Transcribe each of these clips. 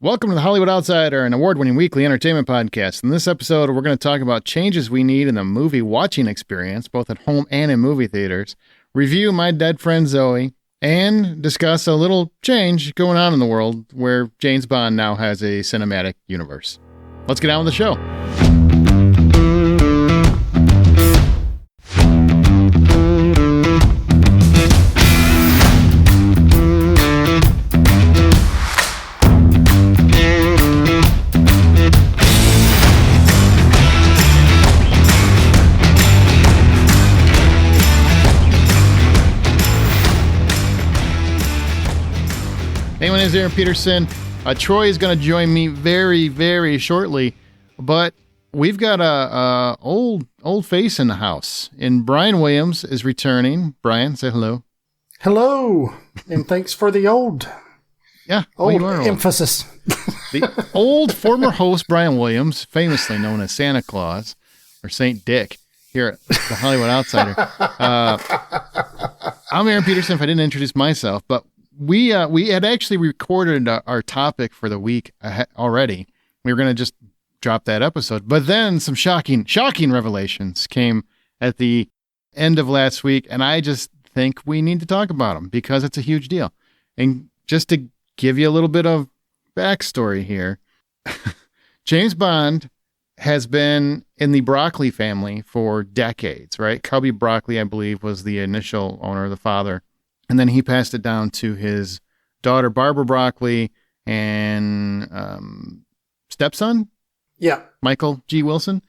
Welcome to the Hollywood Outsider, an award-winning weekly entertainment podcast. In this episode, we're going to talk about changes we need in the movie watching experience, both at home and in movie theaters, review My Dead Friend Zoe, and discuss a little change going on in the world where James Bond now has a cinematic universe. Let's get on with the show. Hey, my name is Aaron Peterson. Troy is going to join me very, very shortly, but we've got a old face in the house. And Brian Williams is returning. Brian, say hello. Hello, and thanks for the old emphasis. The old former host Brian Williams, famously known as Santa Claus or Saint Dick, here at the Hollywood Outsider. I'm Aaron Peterson. If I didn't introduce myself, but we had actually recorded our topic for the week already. We were going to just drop that episode, but then some shocking revelations came at the end of last week, and I just think we need to talk about them because it's a huge deal. And just to give you a little bit of backstory here, James Bond has been in the Broccoli family for decades, right? Cubby Broccoli, I believe, was the initial owner, the father. And then he passed it down to his daughter, Barbara Broccoli, and stepson? Yeah. Michael G. Wilson?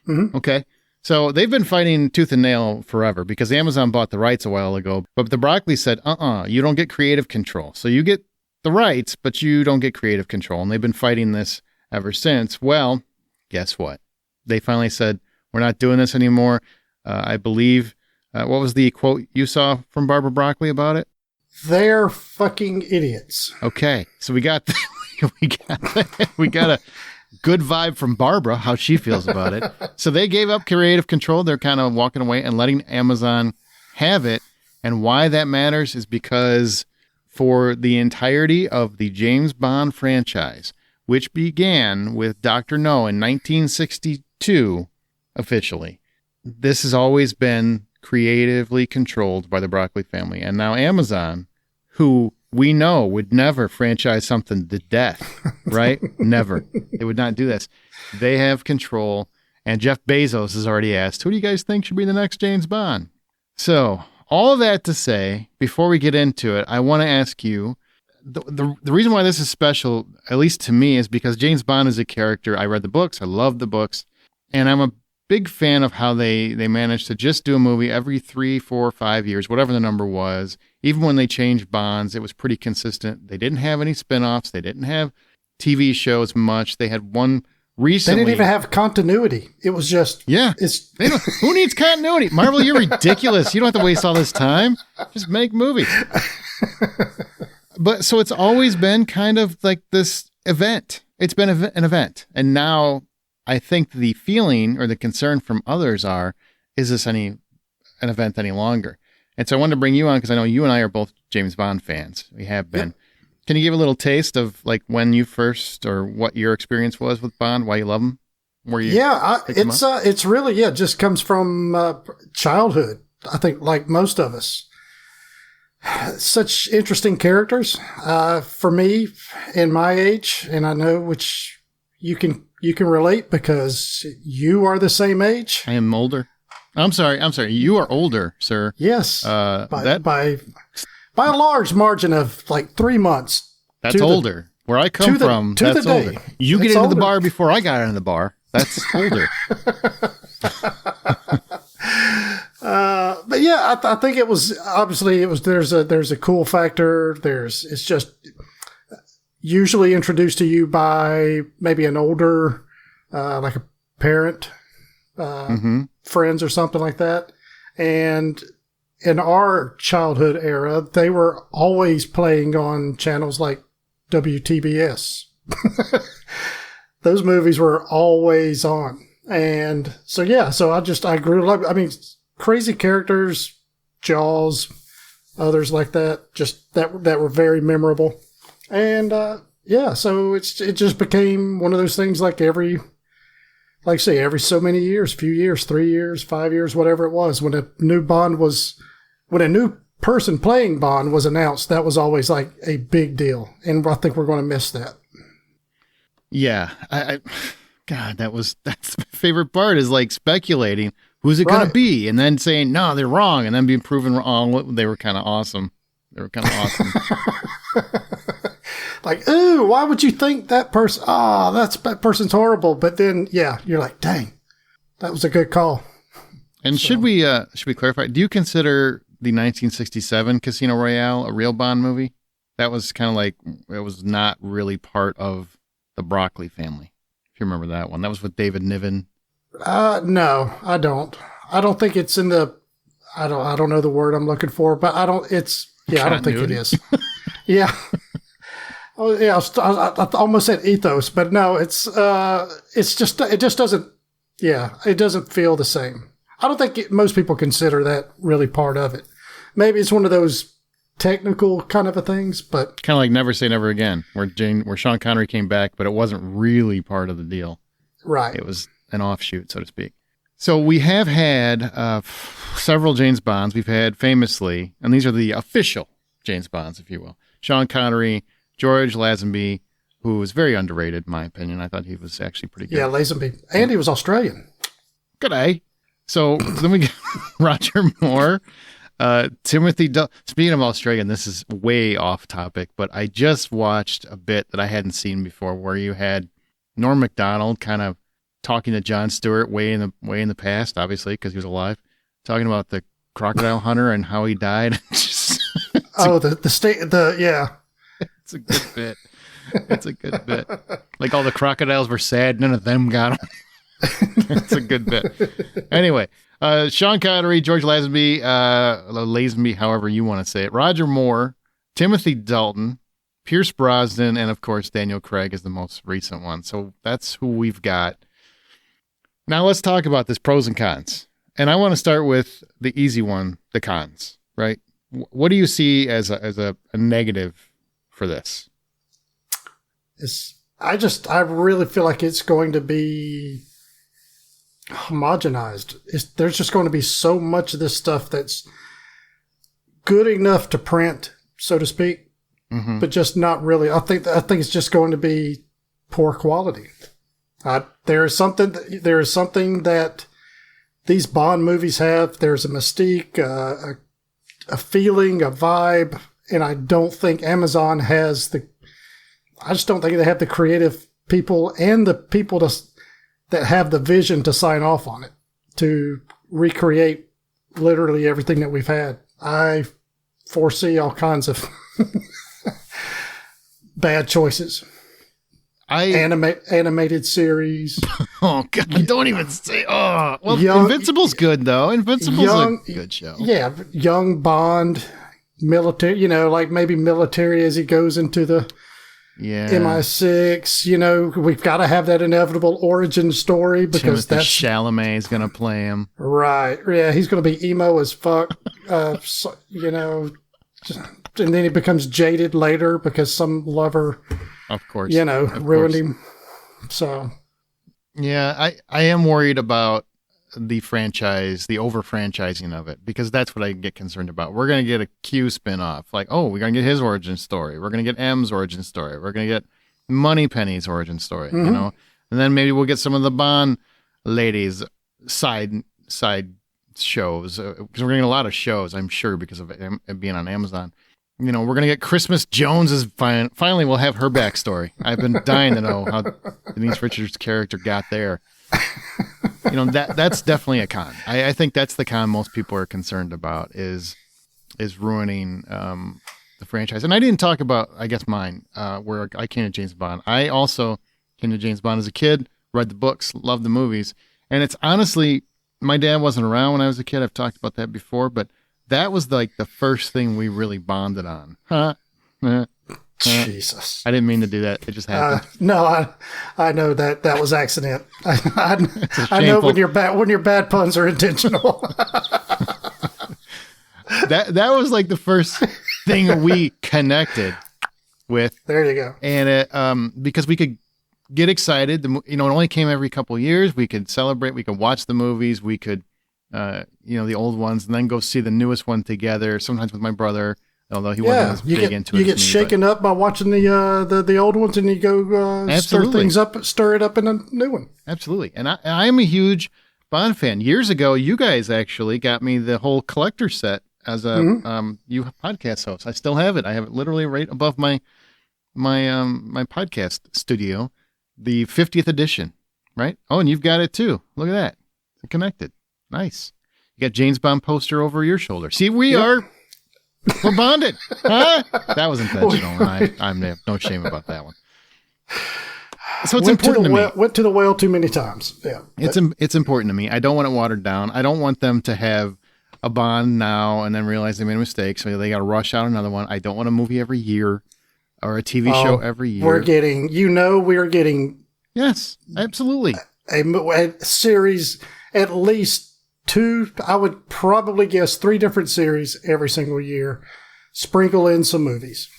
Mm-hmm. Okay. So they've been fighting tooth and nail forever because Amazon bought the rights a while ago. But the Broccoli said, you don't get creative control. So you get the rights, but you don't get creative control. And they've been fighting this ever since. Well, guess what? They finally said, we're not doing this anymore. I believe... what was the quote you saw from Barbara Broccoli about it? They're fucking idiots. Okay, so we got a good vibe from Barbara, how she feels about it. So they gave up creative control. They're kind of walking away and letting Amazon have it. And why that matters is because for the entirety of the James Bond franchise, which began with Dr. No in 1962, officially, this has always been creatively controlled by the Broccoli family. And now Amazon, who we know would never franchise something to death, right? Never. They would not do this. They have control. And Jeff Bezos has already asked, who do you guys think should be the next James Bond? So all of that to say, before we get into it, I want to ask you, the reason why this is special, at least to me, is because James Bond is a character. I read the books. I love the books. And I'm a big fan of how they managed to just do a movie every 3, 4, 5 years, whatever the number was. Even when they changed Bonds, it was pretty consistent. They didn't have any spinoffs. They didn't have TV shows much. They had one recently. They didn't even have continuity. It was just... Yeah. Who needs continuity? Marvel, you're ridiculous. You don't have to waste all this time. Just make movies. But so it's always been kind of like this event. It's been an event. And now... I think the feeling or the concern from others is this an event any longer? And so I wanted to bring you on because I know you and I are both James Bond fans. We have been. Yep. Can you give a little taste of like when you first or what your experience was with Bond, why you love him? It's really, it just comes from childhood. I think like most of us. Such interesting characters for me in my age, and I know which you can relate because you are the same age. I am older. I'm sorry. You are older, sir. Yes. By a large margin of like 3 months. That's older. Where I come from, that's older. You get into the bar before I got into the bar. That's older. But yeah, I think it was obviously there's a cool factor. It's just usually introduced to you by maybe an older, like a parent, friends or something like that. And in our childhood era, they were always playing on channels like WTBS. Those movies were always on. And so, yeah, I grew up, I mean, crazy characters, Jaws, others like that, just that were very memorable. And, Yeah, so it just became one of those things like every so many years, few years, 3 years, 5 years, whatever it was, when a new person playing Bond was announced, that was always like a big deal. And I think we're going to miss that. Yeah. God, that's my favorite part is like speculating who's it going to be and then saying, no, they're wrong. And then being proven wrong. They were kind of awesome. Like, ooh, why would you think that person? That person's horrible. But then, yeah, you're like, dang, that was a good call. And should we clarify? Do you consider the 1967 Casino Royale a real Bond movie? That was kind of like, it was not really part of the Broccoli family. If you remember that one, that was with David Niven. No, I don't. I don't think it's in the. I don't know the word I'm looking for, but I don't. It's I don't think it is. Yeah. Oh yeah, I almost said ethos, but no, it just doesn't. Yeah, it doesn't feel the same. I don't think most people consider that really part of it. Maybe it's one of those technical kind of a things, but kind of like Never Say Never Again, where Sean Connery came back, but it wasn't really part of the deal. Right. It was an offshoot, so to speak. So we have had several James Bonds. We've had famously, and these are the official James Bonds, if you will, Sean Connery, George Lazenby, who was very underrated, in my opinion. I thought he was actually pretty good. Yeah, Lazenby. And he was Australian. Good day. So then we get Roger Moore, Timothy. Speaking of Australian, this is way off topic, but I just watched a bit that I hadn't seen before, where you had Norm Macdonald kind of talking to Jon Stewart way in the past, obviously because he was alive, talking about the crocodile hunter and how he died. Yeah. It's a good bit. It's a good bit. Like all the crocodiles were sad, none of them got him. It's a good bit. Anyway, Sean Connery, George Lazenby, however you want to say it, Roger Moore, Timothy Dalton, Pierce Brosnan, and of course Daniel Craig is the most recent one. So that's who we've got. Now let's talk about this pros and cons. And I want to start with the easy one, the cons, right? What do you see as a negative for this? I really feel like it's going to be homogenized. There's just going to be so much of this stuff that's good enough to print, so to speak, but just not really. I think it's just going to be poor quality. There is something that these Bond movies have. There's a mystique, a feeling, a vibe, and I don't think Amazon has I just don't think they have the creative people and the people that have the vision to sign off on it, to recreate literally everything that we've had. I foresee all kinds of bad choices. Animated series. Oh, God, don't even say. Oh, well, Invincible's good, though. Invincible's a good show. Yeah, young Bond, military, like maybe military as he goes into the MI6. We've got to have that inevitable origin story because Timothée Chalamet is going to play him. Right. Yeah, he's going to be emo as fuck. And then he becomes jaded later because some lover, of course, ruined him. So, yeah, I am worried about the franchise, the over-franchising of it, because that's what I get concerned about. We're going to get a Q spin-off. Like, we're going to get his origin story. We're going to get M's origin story. We're going to get Moneypenny's origin story, And then maybe we'll get some of the Bond ladies' side shows, because we're getting a lot of shows, I'm sure, because of it being on Amazon. We're going to get Christmas Jones's finally we'll have her backstory. I've been dying to know how Denise Richards' character got there. That's definitely a con. I think that's the con most people are concerned about is ruining the franchise. And I didn't talk about, I guess, mine, where I came to James Bond. I also came to James Bond as a kid, read the books, loved the movies. And it's honestly, my dad wasn't around when I was a kid. I've talked about that before, but that was like the first thing we really bonded on. Jesus. I didn't mean to do that. It just happened. No, I know that was accident. I know when your bad puns are intentional. that was like the first thing we connected. with. There you go. And it, because we could get excited. It only came every couple of years. We could celebrate. We could watch the movies. We could, the old ones, and then go see the newest one together. Sometimes with my brother, although he wasn't as big into it. You get shaken up by watching the old ones, and you go stir it up in a new one. Absolutely. And I am a huge Bond fan. Years ago, you guys actually got me the whole collector set as a you podcast host. I still have it. I have it literally right above my podcast studio, the 50th edition, right? Oh, and you've got it too. Look at that. They're connected. Nice. You got James Bond poster over your shoulder. See, we're bonded. Huh? That was intentional, and I'm no shame about that one. So it's important to me. Went to the well too many times. Yeah, it's important to me. I don't want it watered down. I don't want them to have a Bond now and then realize they made a mistake, so they got to rush out another one. I don't want a movie every year or a TV show every year. We're getting. Yes, absolutely. A series, at least 2. I would probably guess 3 different series every single year. Sprinkle in some movies.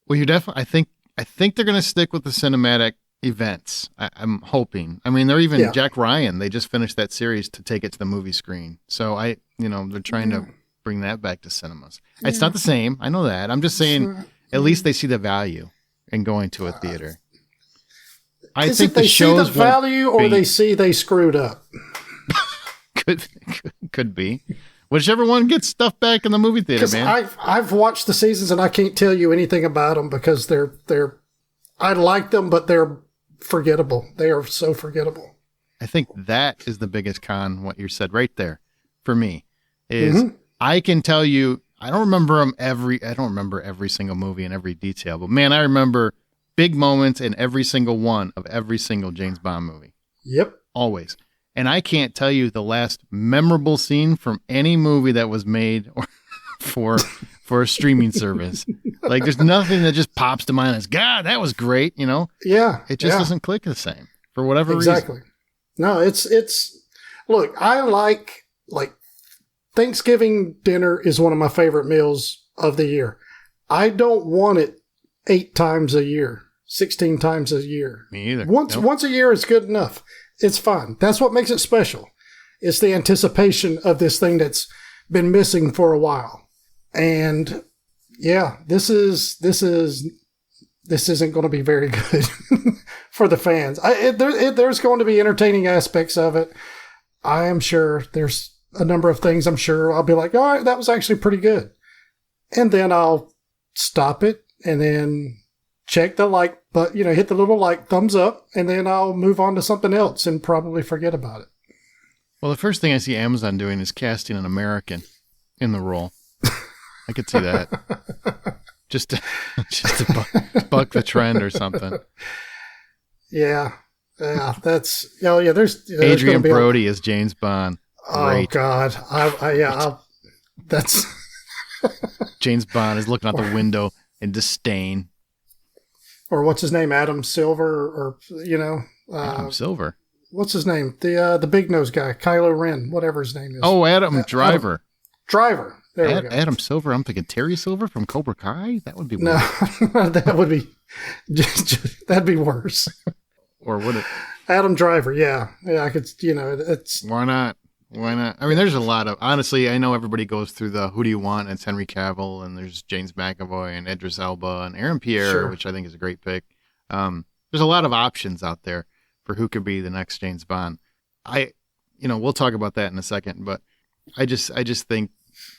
Well, you're definitely. I think they're going to stick with the cinematic events. I'm hoping. I mean, they're even Jack Ryan. They just finished that series to take it to the movie screen. So they're trying to bring that back to cinemas. Yeah. It's not the same. I know that. I'm just saying, at least they see the value in going to a theater. I think they see the value, or they see they screwed up. Could be. Whichever one gets stuff back in the movie theater, man. I've watched the seasons, and I can't tell you anything about them because they're I like them, but they're forgettable. They are so forgettable. I think that is the biggest con. What you said right there, for me, is I can tell you I don't remember every single movie in every detail, but man, I remember big moments in every single one of every single James Bond movie. Yep, always. And I can't tell you the last memorable scene from any movie that was made for a streaming service. Like, there's nothing that just pops to mind as, God, that was great, Yeah. It just doesn't click the same for whatever reason. No, it's look, I like Thanksgiving dinner is one of my favorite meals of the year. I don't want it 8 times a year, 16 times a year. Me either. Once a year is good enough. It's fine. That's what makes it special. It's the anticipation of this thing that's been missing for a while. And yeah, this isn't going to be very good for the fans. There's going to be entertaining aspects of it. I am sure there's a number of things I'm sure I'll be like, all right, that was actually pretty good. And then I'll stop it and then check the like, but hit the little thumbs up, and then I'll move on to something else and probably forget about it. Well, the first thing I see Amazon doing is casting an American in the role. I could see that. just to buck the trend or something. Yeah. Yeah. There's Adrian Brody as James Bond. Great. Oh God. That's James Bond is looking out the window in disdain. Or what's his name? Adam Silver, Adam Silver. What's his name? The big nose guy, Kylo Ren, whatever his name is. Oh, Adam Driver. Driver. There we go. Adam Silver. I'm thinking Terry Silver from Cobra Kai. That would be weird. No, that would be that'd be worse. Or would it? Adam Driver. Yeah. I could. It's why not? Why not? I mean, there's a lot of, honestly, I know everybody goes through the who do you want, and it's Henry Cavill, and there's James McAvoy, and Idris Elba, and Aaron Pierre, which I think is a great pick. There's a lot of options out there for who could be the next James Bond. We'll talk about that in a second, but I just think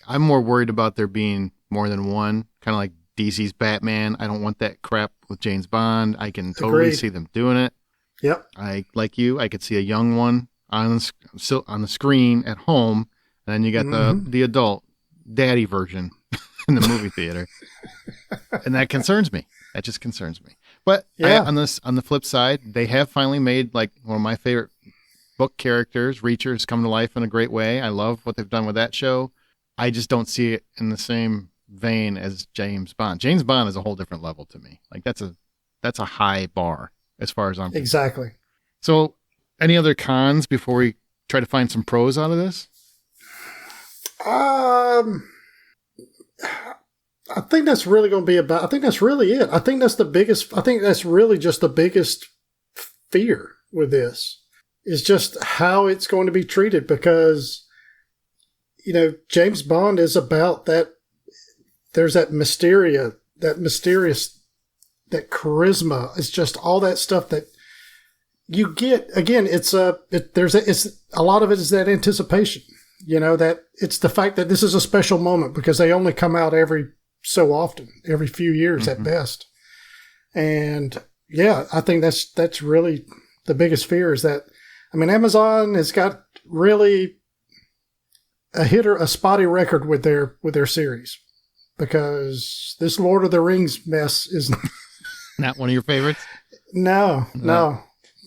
I'm more worried about there being more than one, kind of like DC's Batman. I don't want that crap with James Bond. I can totally see them doing it. Yep. I could see a young one on the screen at home, and then you got the adult daddy version in the movie theater, and that concerns me. That just concerns me. But on the flip side, they have finally made one of my favorite book characters, Reacher, has come to life in a great way. I love what they've done with that show. I just don't see it in the same vein as James Bond. James Bond is a whole different level to me. That's a high bar as far as I'm concerned. Exactly. So, any other cons before we try to find some pros out of this? I think that's really going to be about. I think that's really it. I think that's the biggest. I think that's really just the biggest fear with this is just how it's going to be treated because, James Bond is about that. There's that mysterious, that charisma. It's just all that stuff that you get. Again, it's a lot of it is that anticipation. That it's the fact that this is a special moment because they only come out every so often, every few years at best. And yeah, I think that's really the biggest fear is that, Amazon has got really a spotty record with their series because this Lord of the Rings mess is not one of your favorites. No.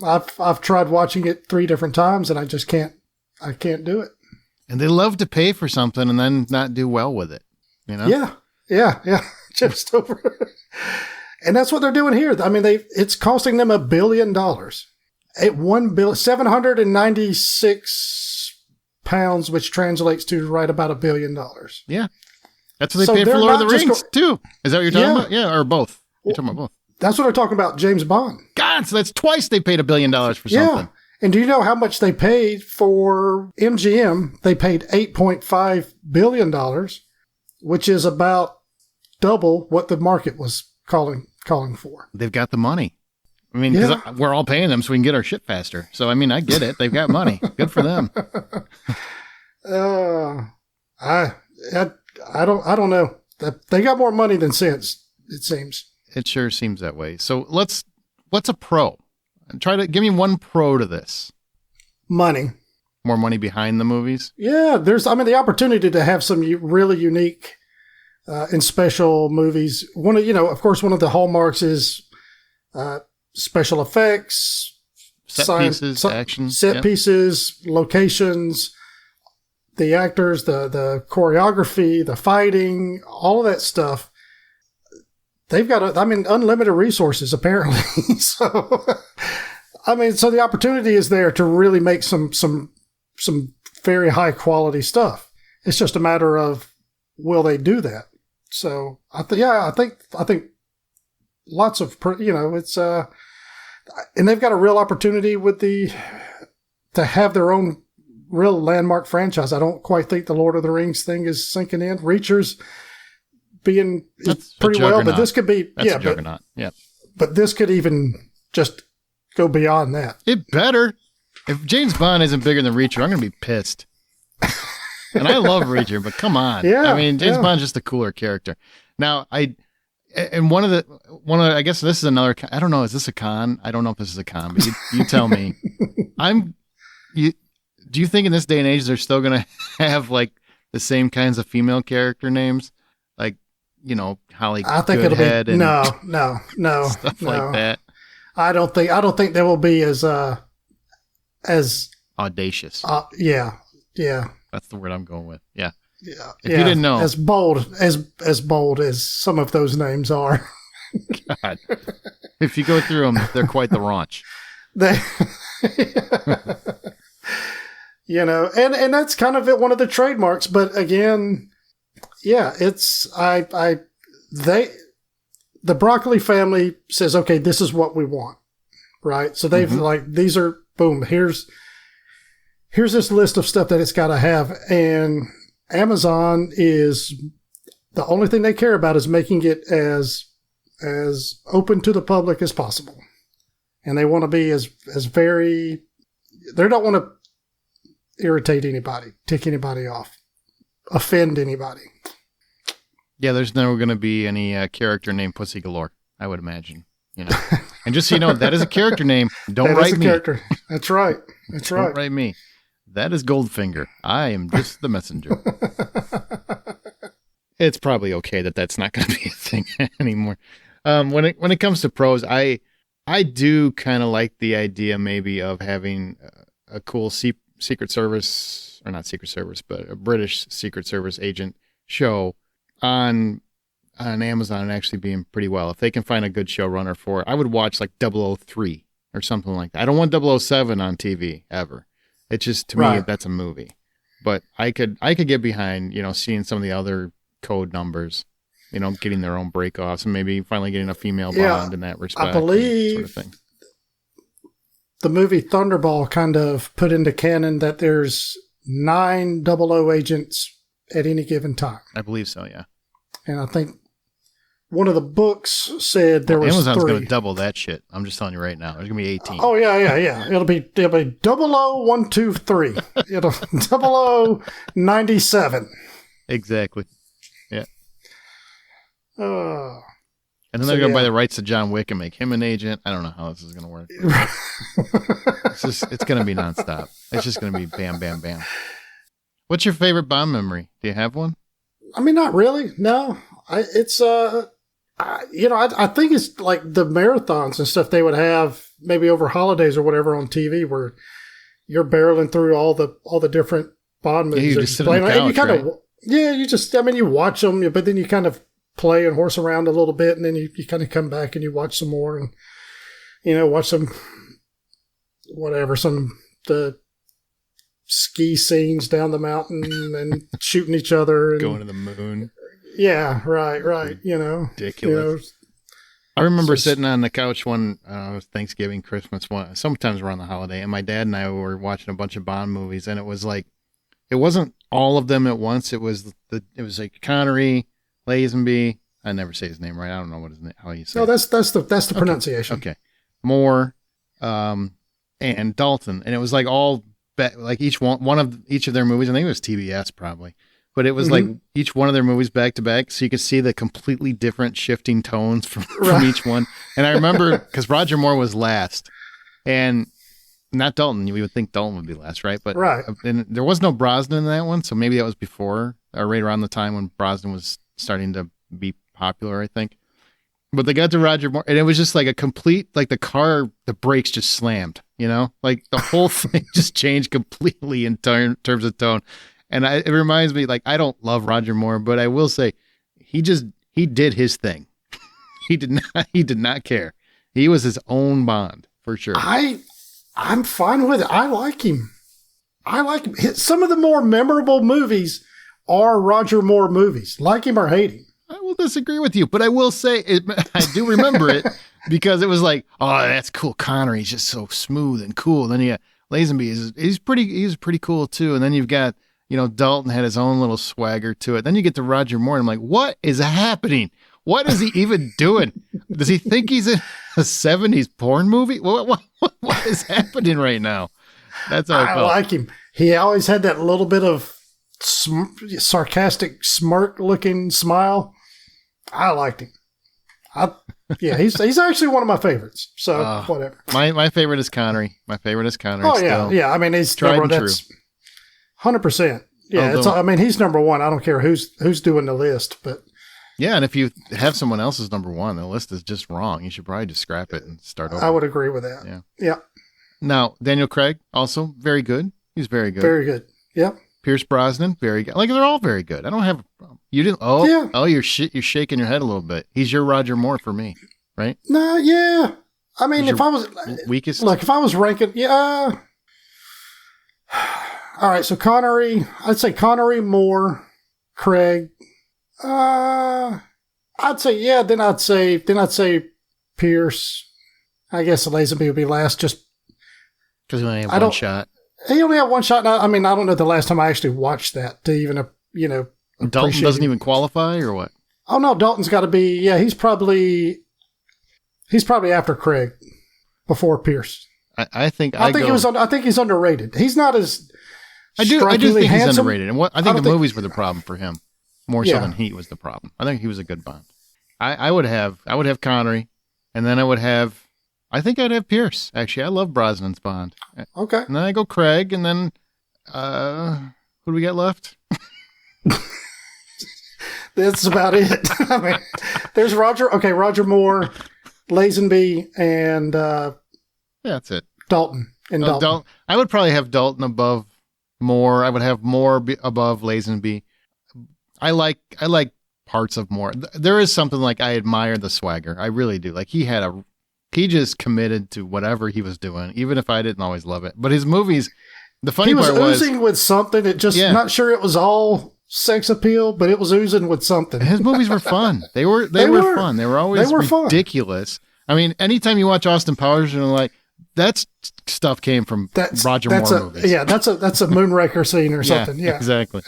I've tried watching it 3 different times and I just can't do it. And they love to pay for something and then not do well with it. Yeah. Just over. And that's what they're doing here. It's costing them $1 billion. At £796, which translates to right about $1 billion. Yeah. That's what they paid for Lord of the Rings, too. Is that what you're talking about? Yeah, or both. You're talking about both. That's what they're talking about, James Bond. God, so that's twice they paid $1 billion for something. Yeah. And do you know how much they paid for MGM? They paid $8.5 billion, which is about double what the market was calling for. They've got the money. Because we're all paying them so we can get our shit faster. So, I get it. They've got money. Good for them. I don't know. They got more money than sense, it seems. It sure seems that way. So what's a pro? Try to give me one pro to this. Money. More money behind the movies? Yeah, there's the opportunity to have some really unique and special movies. Of course, one of the hallmarks is special effects, set pieces, locations, the actors, the choreography, the fighting, all of that stuff. They've got unlimited resources apparently. So the opportunity is there to really make some very high quality stuff. It's just a matter of will they do that? So I think lots of it's and they've got a real opportunity to have their own real landmark franchise. I don't quite think the Lord of the Rings thing is sinking in. Reacher's being pretty well, but this could be a juggernaut. But this could even just go beyond that. It better. If James Bond isn't bigger than Reacher, I'm going to be pissed. And I love Reacher, but come on. Yeah, James Bond's just a cooler character. Now, I guess this is another, I don't know, is this a con? I don't know if this is a con, but you tell me. Do you think in this day and age they're still going to have like the same kinds of female character names? Like, Holly I think it'll be no stuff like that. I don't think they will be as audacious. Yeah. That's the word I'm going with. Yeah. Yeah. If you didn't know, as bold as some of those names are. God, if you go through them, they're quite the raunch. And that's kind of one of the trademarks. But again, it's the Broccoli family says, okay, this is what we want, right? So they've these are boom. Here's this list of stuff that it's got to have, and Amazon is the only thing they care about is making it as open to the public as possible, and they want to be as very. They don't want to irritate anybody, tick anybody off, offend anybody. Yeah, there's never going to be any character named Pussy Galore, I would imagine. And just so you know, that is a character name. Don't write me. Character. That's right. Don't write me. That is Goldfinger. I am just the messenger. It's probably okay that that's not going to be a thing anymore. When it comes to pros, I do kind of like the idea maybe of having a cool Secret Service, or not Secret Service, but a British Secret Service agent show on Amazon and actually being pretty well. If they can find a good showrunner for it, I would watch like 003 or something like that. I don't want 007 on TV ever. It's just, to me, that's a movie. But I could get behind, seeing some of the other code numbers getting their own break-offs and maybe finally getting a female bond in that respect. I believe sort of thing. The movie Thunderball kind of put into canon that there's 9 00 agents at any given time. I believe so, yeah. And I think one of the books said there was Amazon's 3. going to double that shit. I'm just telling you right now. There's going to be 18. Oh, yeah. It'll be 00123. It'll 0097. Exactly. Yeah. And then they're going to buy the rights to John Wick and make him an agent. I don't know how this is going to work. It's going to be nonstop. It's just going to be bam, bam, bam. What's your favorite Bond memory? Do you have one? I mean, not really. No. I think it's like the marathons and stuff they would have maybe over holidays or whatever on TV where you're barreling through all the different Bond movies. Yeah, you just sit on the couch, and you kind right? you watch them, but then you kind of play and horse around a little bit, and then you kind of come back and you watch some more and, watch some the ski scenes down the mountain and shooting each other. And, going to the moon. Yeah, right. Ridiculous. I remember sitting on the couch one Thanksgiving, Christmas, sometimes around the holiday, and my dad and I were watching a bunch of Bond movies, and it was like, it wasn't all of them at once. It was like Connery, Lazenby. I never say his name right. I don't know what his name, how you say. No, it. that's the pronunciation. Okay, Moore, and Dalton, and it was like all like each one of each of their movies. I think it was TBS probably. But it was like each one of their movies back to back, so you could see the completely different shifting tones from each one. And I remember, because Roger Moore was last, and not Dalton. You would think Dalton would be last, right? But and there was no Brosnan in that one, so maybe that was before, or right around the time when Brosnan was starting to be popular, I think. But they got to Roger Moore, and it was just like a complete, like the brakes just slammed, Like the whole thing just changed completely in terms of tone. And it reminds me, like, I don't love Roger Moore, but I will say he did his thing. He did not care. He was his own Bond for sure. I'm fine with it. I like him. Some of the more memorable movies are Roger Moore movies. Like him or hate him. I will disagree with you, but I will say I do remember it because it was like, oh, that's cool. Connery's just so smooth and cool. And then Lazenby he's pretty cool too. And then you've got, Dalton had his own little swagger to it. Then you get to Roger Moore, and I'm like, what is happening? What is he even doing? Does he think he's in a 70s porn movie? What is happening right now? That's how I felt. Like him. He always had that little bit of sarcastic, smirk-looking smile. I liked him. He's actually one of my favorites. So whatever. My favorite is Connery. Oh yeah. I mean, he's tried and true. 100%. Yeah, he's number one. I don't care who's doing the list, but yeah, and if you have someone else's number one, the list is just wrong. You should probably just scrap it and start over. I would agree with that. Yeah. Now, Daniel Craig, also very good. He's very good. Very good. Yep. Pierce Brosnan, very good. Like, they're all very good. I don't have a problem. You didn't? Oh, you're shaking your head a little bit. He's your Roger Moore for me, right? No, yeah. I mean, if I was weakest, look, if I was ranking, yeah. All right, so Connery, I'd say Connery, Moore, Craig. I'd say yeah. Then I'd say Pierce. I guess Lazenby would be last, just because he only had one shot. He only had one shot. I mean, I don't know the last time I actually watched that to even Dalton doesn't even qualify, or what? Oh no, Dalton's got to be. Yeah, he's probably after Craig, before Pierce. I think he's underrated. He's not as. I do think handsome. He's underrated, and I think the movies were the problem for him, more so than Heat was the problem. I think he was a good Bond. I would have Connery, and then I think I'd have Pierce. Actually, I love Brosnan's Bond. Okay, and then I go Craig, and then who do we got left? That's about it. I mean, there's Roger Moore, Lazenby, and that's it. Dalton. Dalton. I would probably have Dalton above Moore. I would have Moore above Lazenby. I like parts of Moore. There is something like I admire the swagger. I really do. Like he just committed to whatever he was doing, even if I didn't always love it. But his movies, the funny part was he was oozing with something. It just not sure it was all sex appeal, but it was oozing with something. His movies were fun. They were fun. They were always ridiculous. Fun. I mean, anytime you watch Austin Powers, you're like, that stuff came from Roger Moore movies. Yeah, that's a Moonraker scene or something. Yeah, exactly.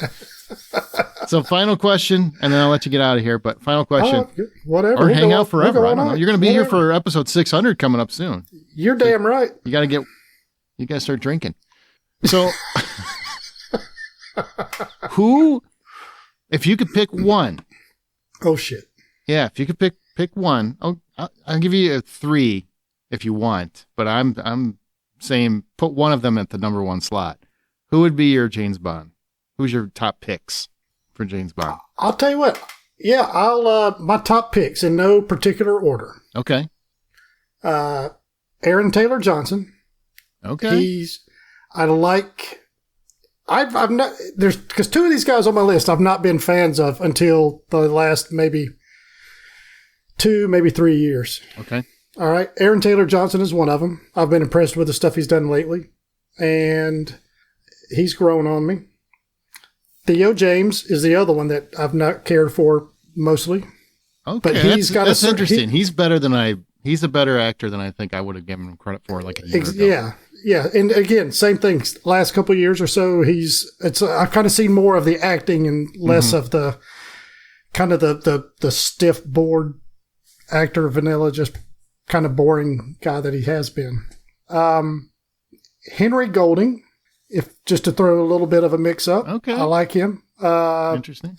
So final question, and then I'll let you get out of here. But final question. Whatever. Or hang out forever. I don't know. You're going to be here for episode 600 coming up soon. You're damn right. You got to start drinking. So if you could pick one. Oh, shit. Yeah, if you could pick one. I'll give you a 3 if you want, but I'm saying put one of them at the number 1 slot. Who would be your James Bond? Who's your top picks for James Bond? I'll tell you what. Yeah, I'll my top picks in no particular order. Okay. Aaron Taylor Johnson. Okay. I've not, because 2 of these guys on my list I've not been fans of until the last maybe 2, maybe 3 years. Okay. All right. Aaron Taylor Johnson is one of them. I've been impressed with the stuff he's done lately, and he's grown on me. Theo James is the other one that I've not cared for mostly. Okay, but that's interesting. He's a better actor than I think I would have given him credit for like a year ago. Yeah. And again, same thing. Last couple of years or so, I've kind of seen more of the acting and less of the kind of the stiff, bored actor, vanilla, just kind of boring guy that he has been. Henry Golding. Just to throw a little bit of a mix up. Okay. I like him. Interesting.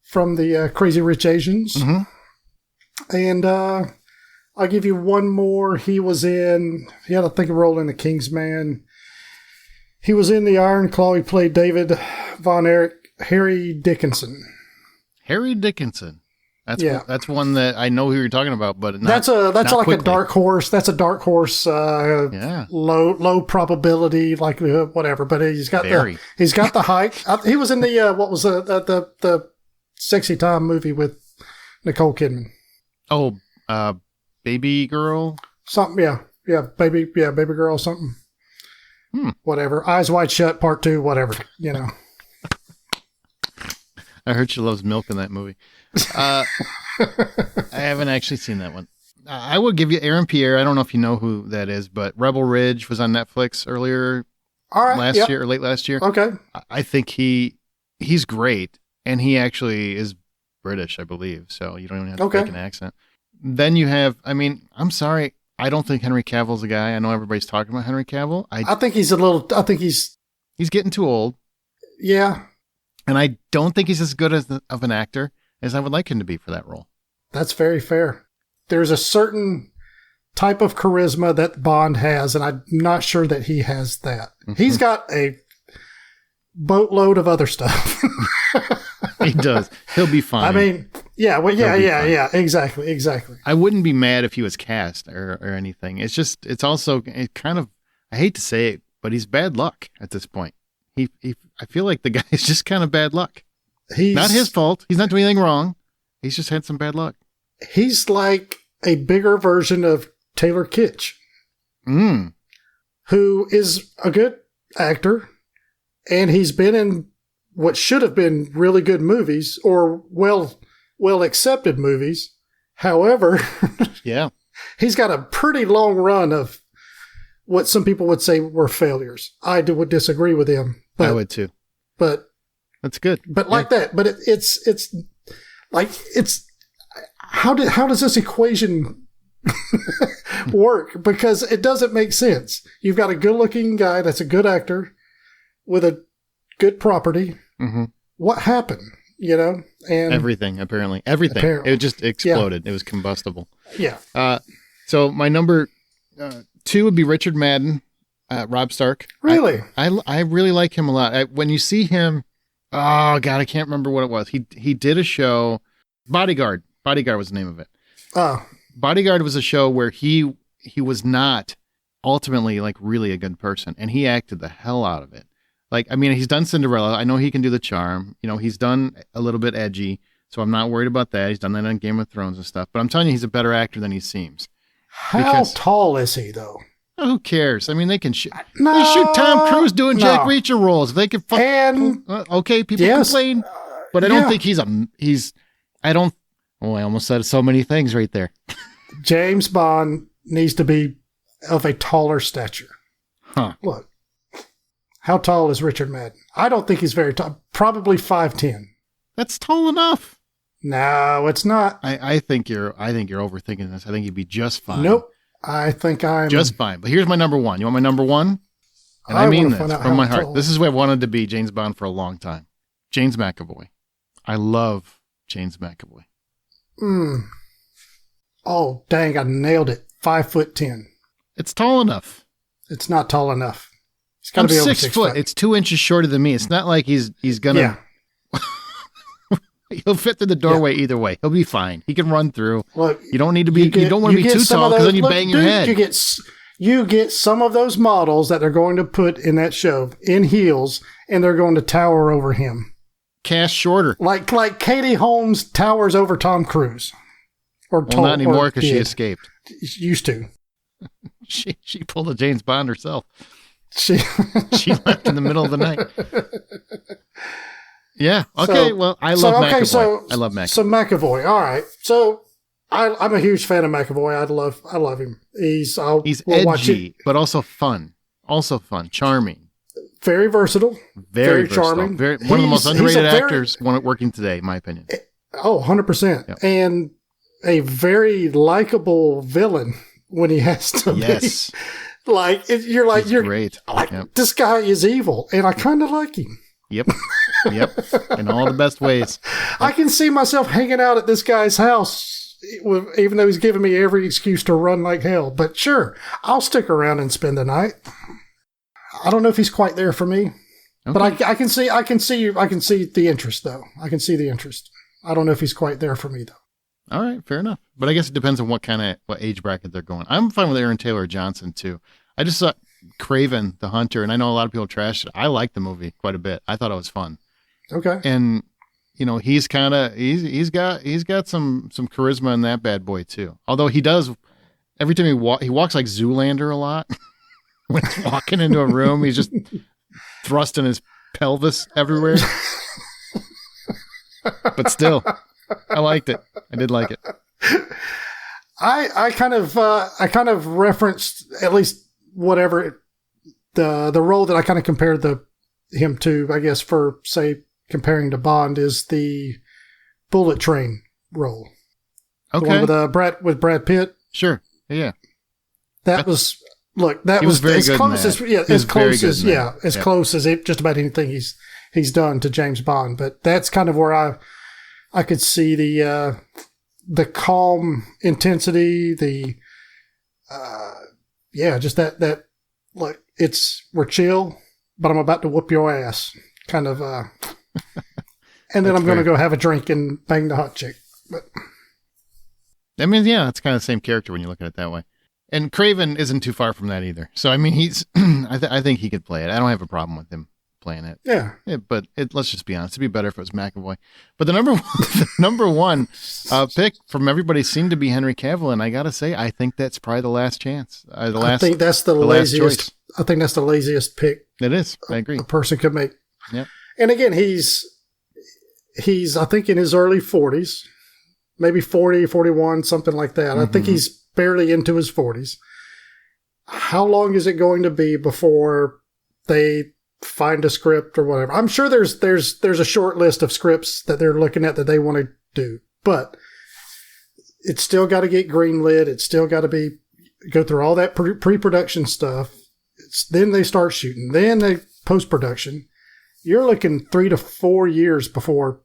From the Crazy Rich Asians. Mm-hmm. And I'll give you one more. He had a role in The King's Man. He was in The Iron Claw. He played David Von Erich, Harry Dickinson. Harry Dickinson. That's one that I know who you're talking about, but that's like quickly. A dark horse. That's a dark horse. Low probability, like whatever. But he's got the height. He was in the what was the Sexy Time movie with Nicole Kidman. Oh, Baby Girl. Something. Yeah, baby girl. Something. Whatever. Eyes Wide Shut Part 2. Whatever. You know. I heard she loves milk in that movie. I haven't actually seen that one. I would give you Aaron Pierre. I don't know if you know who that is, but Rebel Ridge was on Netflix earlier last year or late last year. Okay. I think he's great, and he actually is British, I believe, so you don't even have to make an accent. Then you have, I'm sorry, I don't think Henry Cavill's a guy. I know everybody's talking about Henry Cavill. I think he's getting too old. Yeah. And I don't think he's as good of an actor as I would like him to be for that role. That's very fair. There's a certain type of charisma that Bond has, and I'm not sure that he has that. Mm-hmm. He's got a boatload of other stuff. He does. He'll be fine. Yeah, exactly. I wouldn't be mad if he was cast or anything. It's kind of, I hate to say it, but he's bad luck at this point. I feel like the guy is just kind of bad luck. He's not his fault. He's not doing anything wrong. He's just had some bad luck. He's like a bigger version of Taylor Kitsch, who is a good actor, and he's been in what should have been really good movies or well accepted movies. However, he's got a pretty long run of what some people would say were failures. I would disagree with him. But, I would too. But that's good. But like that. But it's how does this equation work? Because it doesn't make sense. You've got a good looking guy that's a good actor with a good property. Mm-hmm. What happened? And everything, apparently. It just exploded. Yeah. It was combustible. Yeah. So my number 2 would be Richard Madden, Rob Stark. Really? I really like him a lot. When you see him, oh God, I can't remember what it was. He did a show, Bodyguard. Bodyguard was the name of it. Oh. Bodyguard was a show where he was not ultimately like really a good person, and he acted the hell out of it. He's done Cinderella. I know he can do the charm. He's done a little bit edgy, so I'm not worried about that. He's done that on Game of Thrones and stuff. But I'm telling you, he's a better actor than he seems. How tall is he, though? Who cares? They can shoot. They shoot Tom Cruise doing Jack Reacher roles. They can fuck. And okay, people complain. But I don't think I almost said so many things right there. James Bond needs to be of a taller stature. Huh. Look, how tall is Richard Madden? I don't think he's very tall. Probably 5'10". That's tall enough. No, it's not. I think you're overthinking this. I think he'd be just fine. Nope. I think I'm just fine. But here's my number one. You want my number one? And I mean this from my heart. Tall. This is what I wanted to be James Bond for a long time. James McAvoy. I love James McAvoy. Oh, dang, I nailed it. 5'10". It's tall enough. It's not tall enough. It's got to be over 6 foot. It's 2 inches shorter than me. It's not like he's gonna. Yeah. He'll fit through the doorway either way. He'll be fine. He can run through. Look, you don't need to be. You don't want to be too tall because then you bang your head. You get some of those models that they're going to put in that show in heels, and they're going to tower over him. Cast shorter, like Katie Holmes towers over Tom Cruise. Not anymore because she escaped. Used to. She pulled a James Bond herself. She left in the middle of the night. Yeah. Okay. I love McAvoy. I love McAvoy. So McAvoy. All right. So I'm a huge fan of McAvoy. I love him. He's edgy, but also fun. Charming. Very versatile. Very charming. One of the most underrated actors working today, in my opinion. Oh, 100%. Yep. And a very likable villain when he has to yes. be. You're great. This guy is evil, and I kind of like him. Yep. In all the best ways. I can see myself hanging out at this guy's house, even though he's giving me every excuse to run like hell. But sure, I'll stick around and spend the night. I don't know if he's quite there for me, but I can see the interest though. I can see the interest. I don't know if he's quite there for me though. All right, fair enough. But I guess it depends on what age bracket they're going. I'm fine with Aaron Taylor Johnson too. I just saw Craven the Hunter, and I know a lot of people trashed it. I liked the movie quite a bit. I thought it was fun. Okay. And he's got some charisma in that bad boy too. Although he does every time he walks like Zoolander a lot. When he's walking into a room, he's just thrusting his pelvis everywhere. But still, I liked it. I did like it. I kind of referenced at least whatever the role that I kind of compared him to, I guess, for say comparing to Bond is the Bullet Train role. Okay. The one with Brad Pitt. Sure. Yeah. That was very as good close as close as just about anything he's done to James Bond. But that's kind of where I could see the calm intensity, just that like we're chill, but I'm about to whoop your ass kind of, and then I'm going to go have a drink and bang the hot chick. But I mean, yeah, it's kind of the same character when you look at it that way. And Craven isn't too far from that either. So, I mean, he's, I think he could play it. I don't have a problem with him playing it. Yeah. But let's just be honest. It'd be better if it was McAvoy. But the number one pick from everybody seemed to be Henry Cavill. And I got to say, I think that's probably the last chance. I think that's the laziest. I think that's the laziest pick. It is. I agree. A person could make. Yeah. And again, he's I think in his early 40s, maybe 40, 41, something like that. Mm-hmm. I think he's barely into his 40s. How long is it going to be before they find a script or whatever? I'm sure there's a short list of scripts that they're looking at that they want to do, but it's still got to get greenlit. It's still got to go through all that pre-production stuff. Then they start shooting. Then they post-production. You're looking 3 to 4 years before,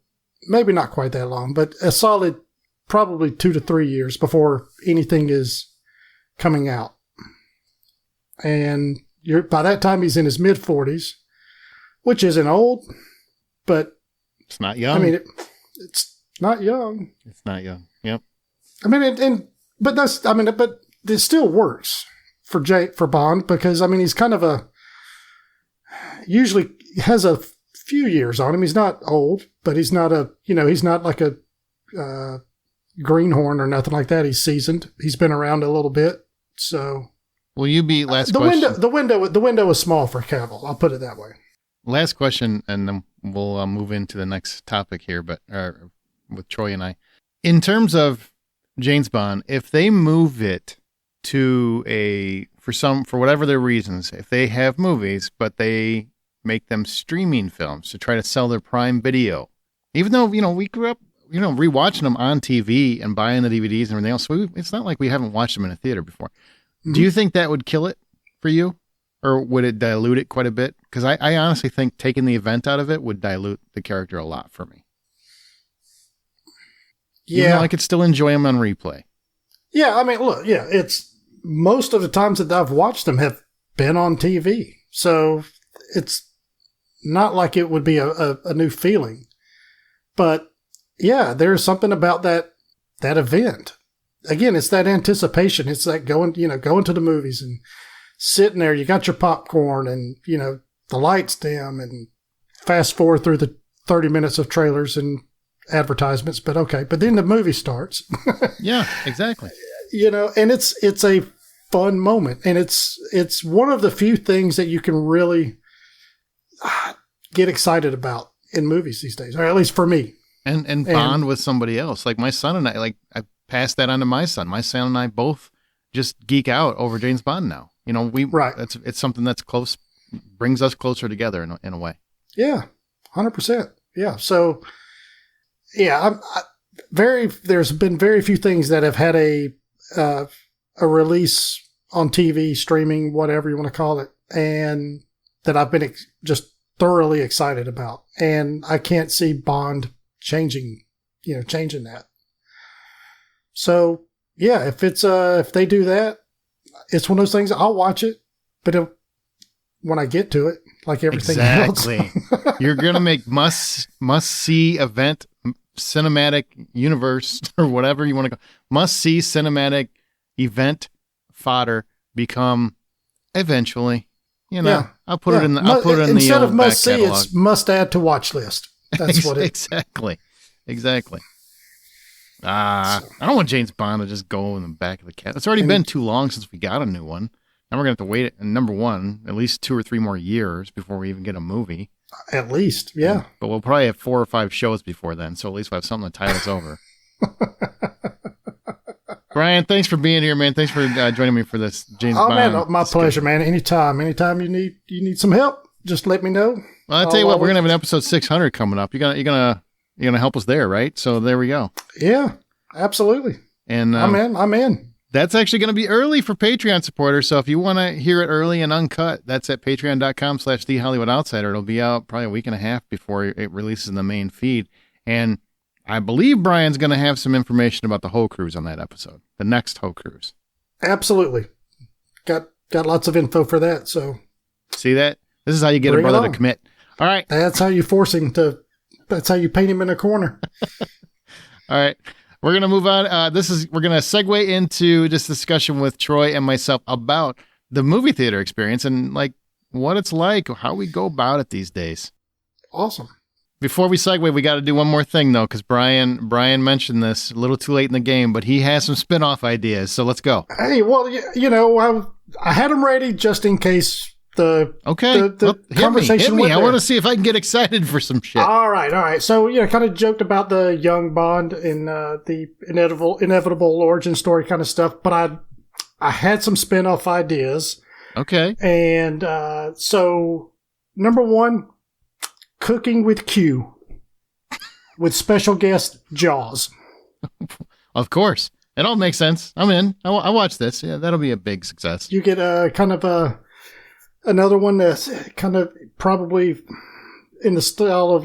maybe not quite that long, but a solid probably 2 to 3 years before anything is coming out. And by that time, he's in his mid-40s, which isn't old, but it's not young. I mean, it's not young. It's not young. Yep. I mean, but it still works for Bond because, I mean, he's kind of usually has a few years on him. He's not old, but he's not he's not like a greenhorn or nothing like that. He's seasoned. He's been around a little bit. So will you be last the question? The window is small for Cavill. I'll put it that way. last question, and then we'll move into the next topic here. But with Troy and I, in terms of James Bond, if they move it to for whatever their reasons, if they have movies but they make them streaming films to try to sell their Prime Video, even though we grew up rewatching them on TV and buying the DVDs and everything else, so it's not like we haven't watched them in a theater before. Mm-hmm. Do you think that would kill it for you? Or would it dilute it quite a bit? Because I honestly think taking the event out of it would dilute the character a lot for me. Yeah. Even though I could still enjoy them on replay. Yeah, I mean, look, yeah, it's most of the times that I've watched them have been on TV. So it's not like it would be a new feeling. But yeah, there's something about that event. Again, it's that anticipation. It's that going to the movies and sitting there, you got your popcorn and, the lights dim and fast forward through the 30 minutes of trailers and advertisements. But okay. But then the movie starts. Yeah, exactly. And it's a fun moment. And it's one of the few things that you can really get excited about in movies these days, or at least for me. And bond with somebody else. Like my son and I passed that on to my son. My son and I both just geek out over James Bond now. Right. It's something that's close, brings us closer together in a way. Yeah, 100%. Yeah. So, yeah, there's been very few things that have had a release on TV, streaming, whatever you want to call it, and that I've been just thoroughly excited about. And I can't see Bond changing that. So, yeah, if they do that, it's one of those things, I'll watch it, but when I get to it, like everything else. You're going to make must-see event, cinematic universe, or whatever you want to go, must-see cinematic event fodder become eventually, I'll put it in the instead of must-see, catalog. it's must-add to watch list. That's what it is. Exactly. I don't want James Bond to just go in the back of the cat. It's already been too long since we got a new one. Now we're going to have to wait, number one, at least 2 or 3 more years before we even get a movie. At least, yeah. But we'll probably have 4 or 5 shows before then, so at least we'll have something to tide us over. Brian, thanks for being here, man. Thanks for joining me for this James Bond. Man, my pleasure, man. Anytime you need some help, just let me know. Well, I'll tell you what, we're going to have an episode 600 coming up. You're gonna help us there, right? So there we go. Yeah, absolutely. And I'm in. That's actually going to be early for Patreon supporters. So if you want to hear it early and uncut, that's at patreon.com/TheHollywoodOutsider. It'll be out probably a week and a half before it releases in the main feed. And I believe Brian's going to have some information about the Ho Cruise on that episode, the next Ho Cruise. Absolutely. Got lots of info for that. So see that? This is how you get a brother to commit. All right. That's how you force him to. That's how you paint him in a corner. All right. We're going to move on. We're going to segue into this discussion with Troy and myself about the movie theater experience and what it's like, how we go about it these days. Awesome. Before we segue, we got to do one more thing though, because Brian mentioned this a little too late in the game, but he has some spin-off ideas. So let's go. Hey, well, I had them ready just in case the conversation hit me. I want to see if I can get excited for some shit. All right. So, kind of joked about the young Bond and the inevitable origin story kind of stuff, but I had some spin-off ideas. Okay. And so, number 1, Cooking with Q with special guest Jaws. Of course. It all makes sense. I'm in. I watch this. Yeah, that'll be a big success. You get another one that's kind of probably in the style of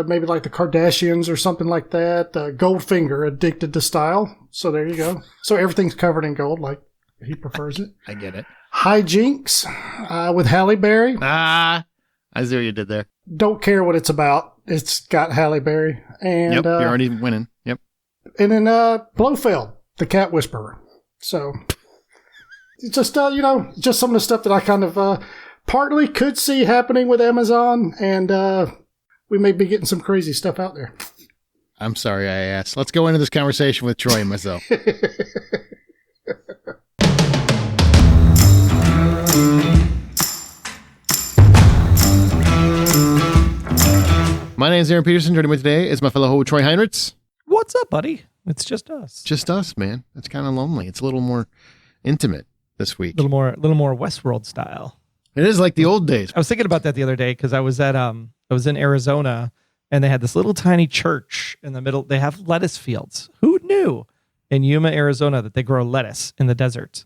maybe like the Kardashians or something like that. Goldfinger, Addicted to Style. So there you go. So everything's covered in gold like he prefers it. I get it. Hijinks with Halle Berry. I see what you did there. Don't care what it's about. It's got Halle Berry. And, yep, you're already winning. Yep. And then Blofeld, the Cat Whisperer. So it's just, just some of the stuff that I kind of partly could see happening with Amazon, and we may be getting some crazy stuff out there. I'm sorry I asked. Let's go into this conversation with Troy and myself. My name is Aaron Peterson. Joining me today is my fellow host, Troy Heinrichs. What's up, buddy? It's just us. Just us, man. It's kind of lonely. It's a little more intimate this week. A little more Westworld style. It is like the old days. I was thinking about that the other day because I was in Arizona and they had this little tiny church in the middle. They have lettuce fields. Who knew in Yuma, Arizona, that they grow lettuce in the desert?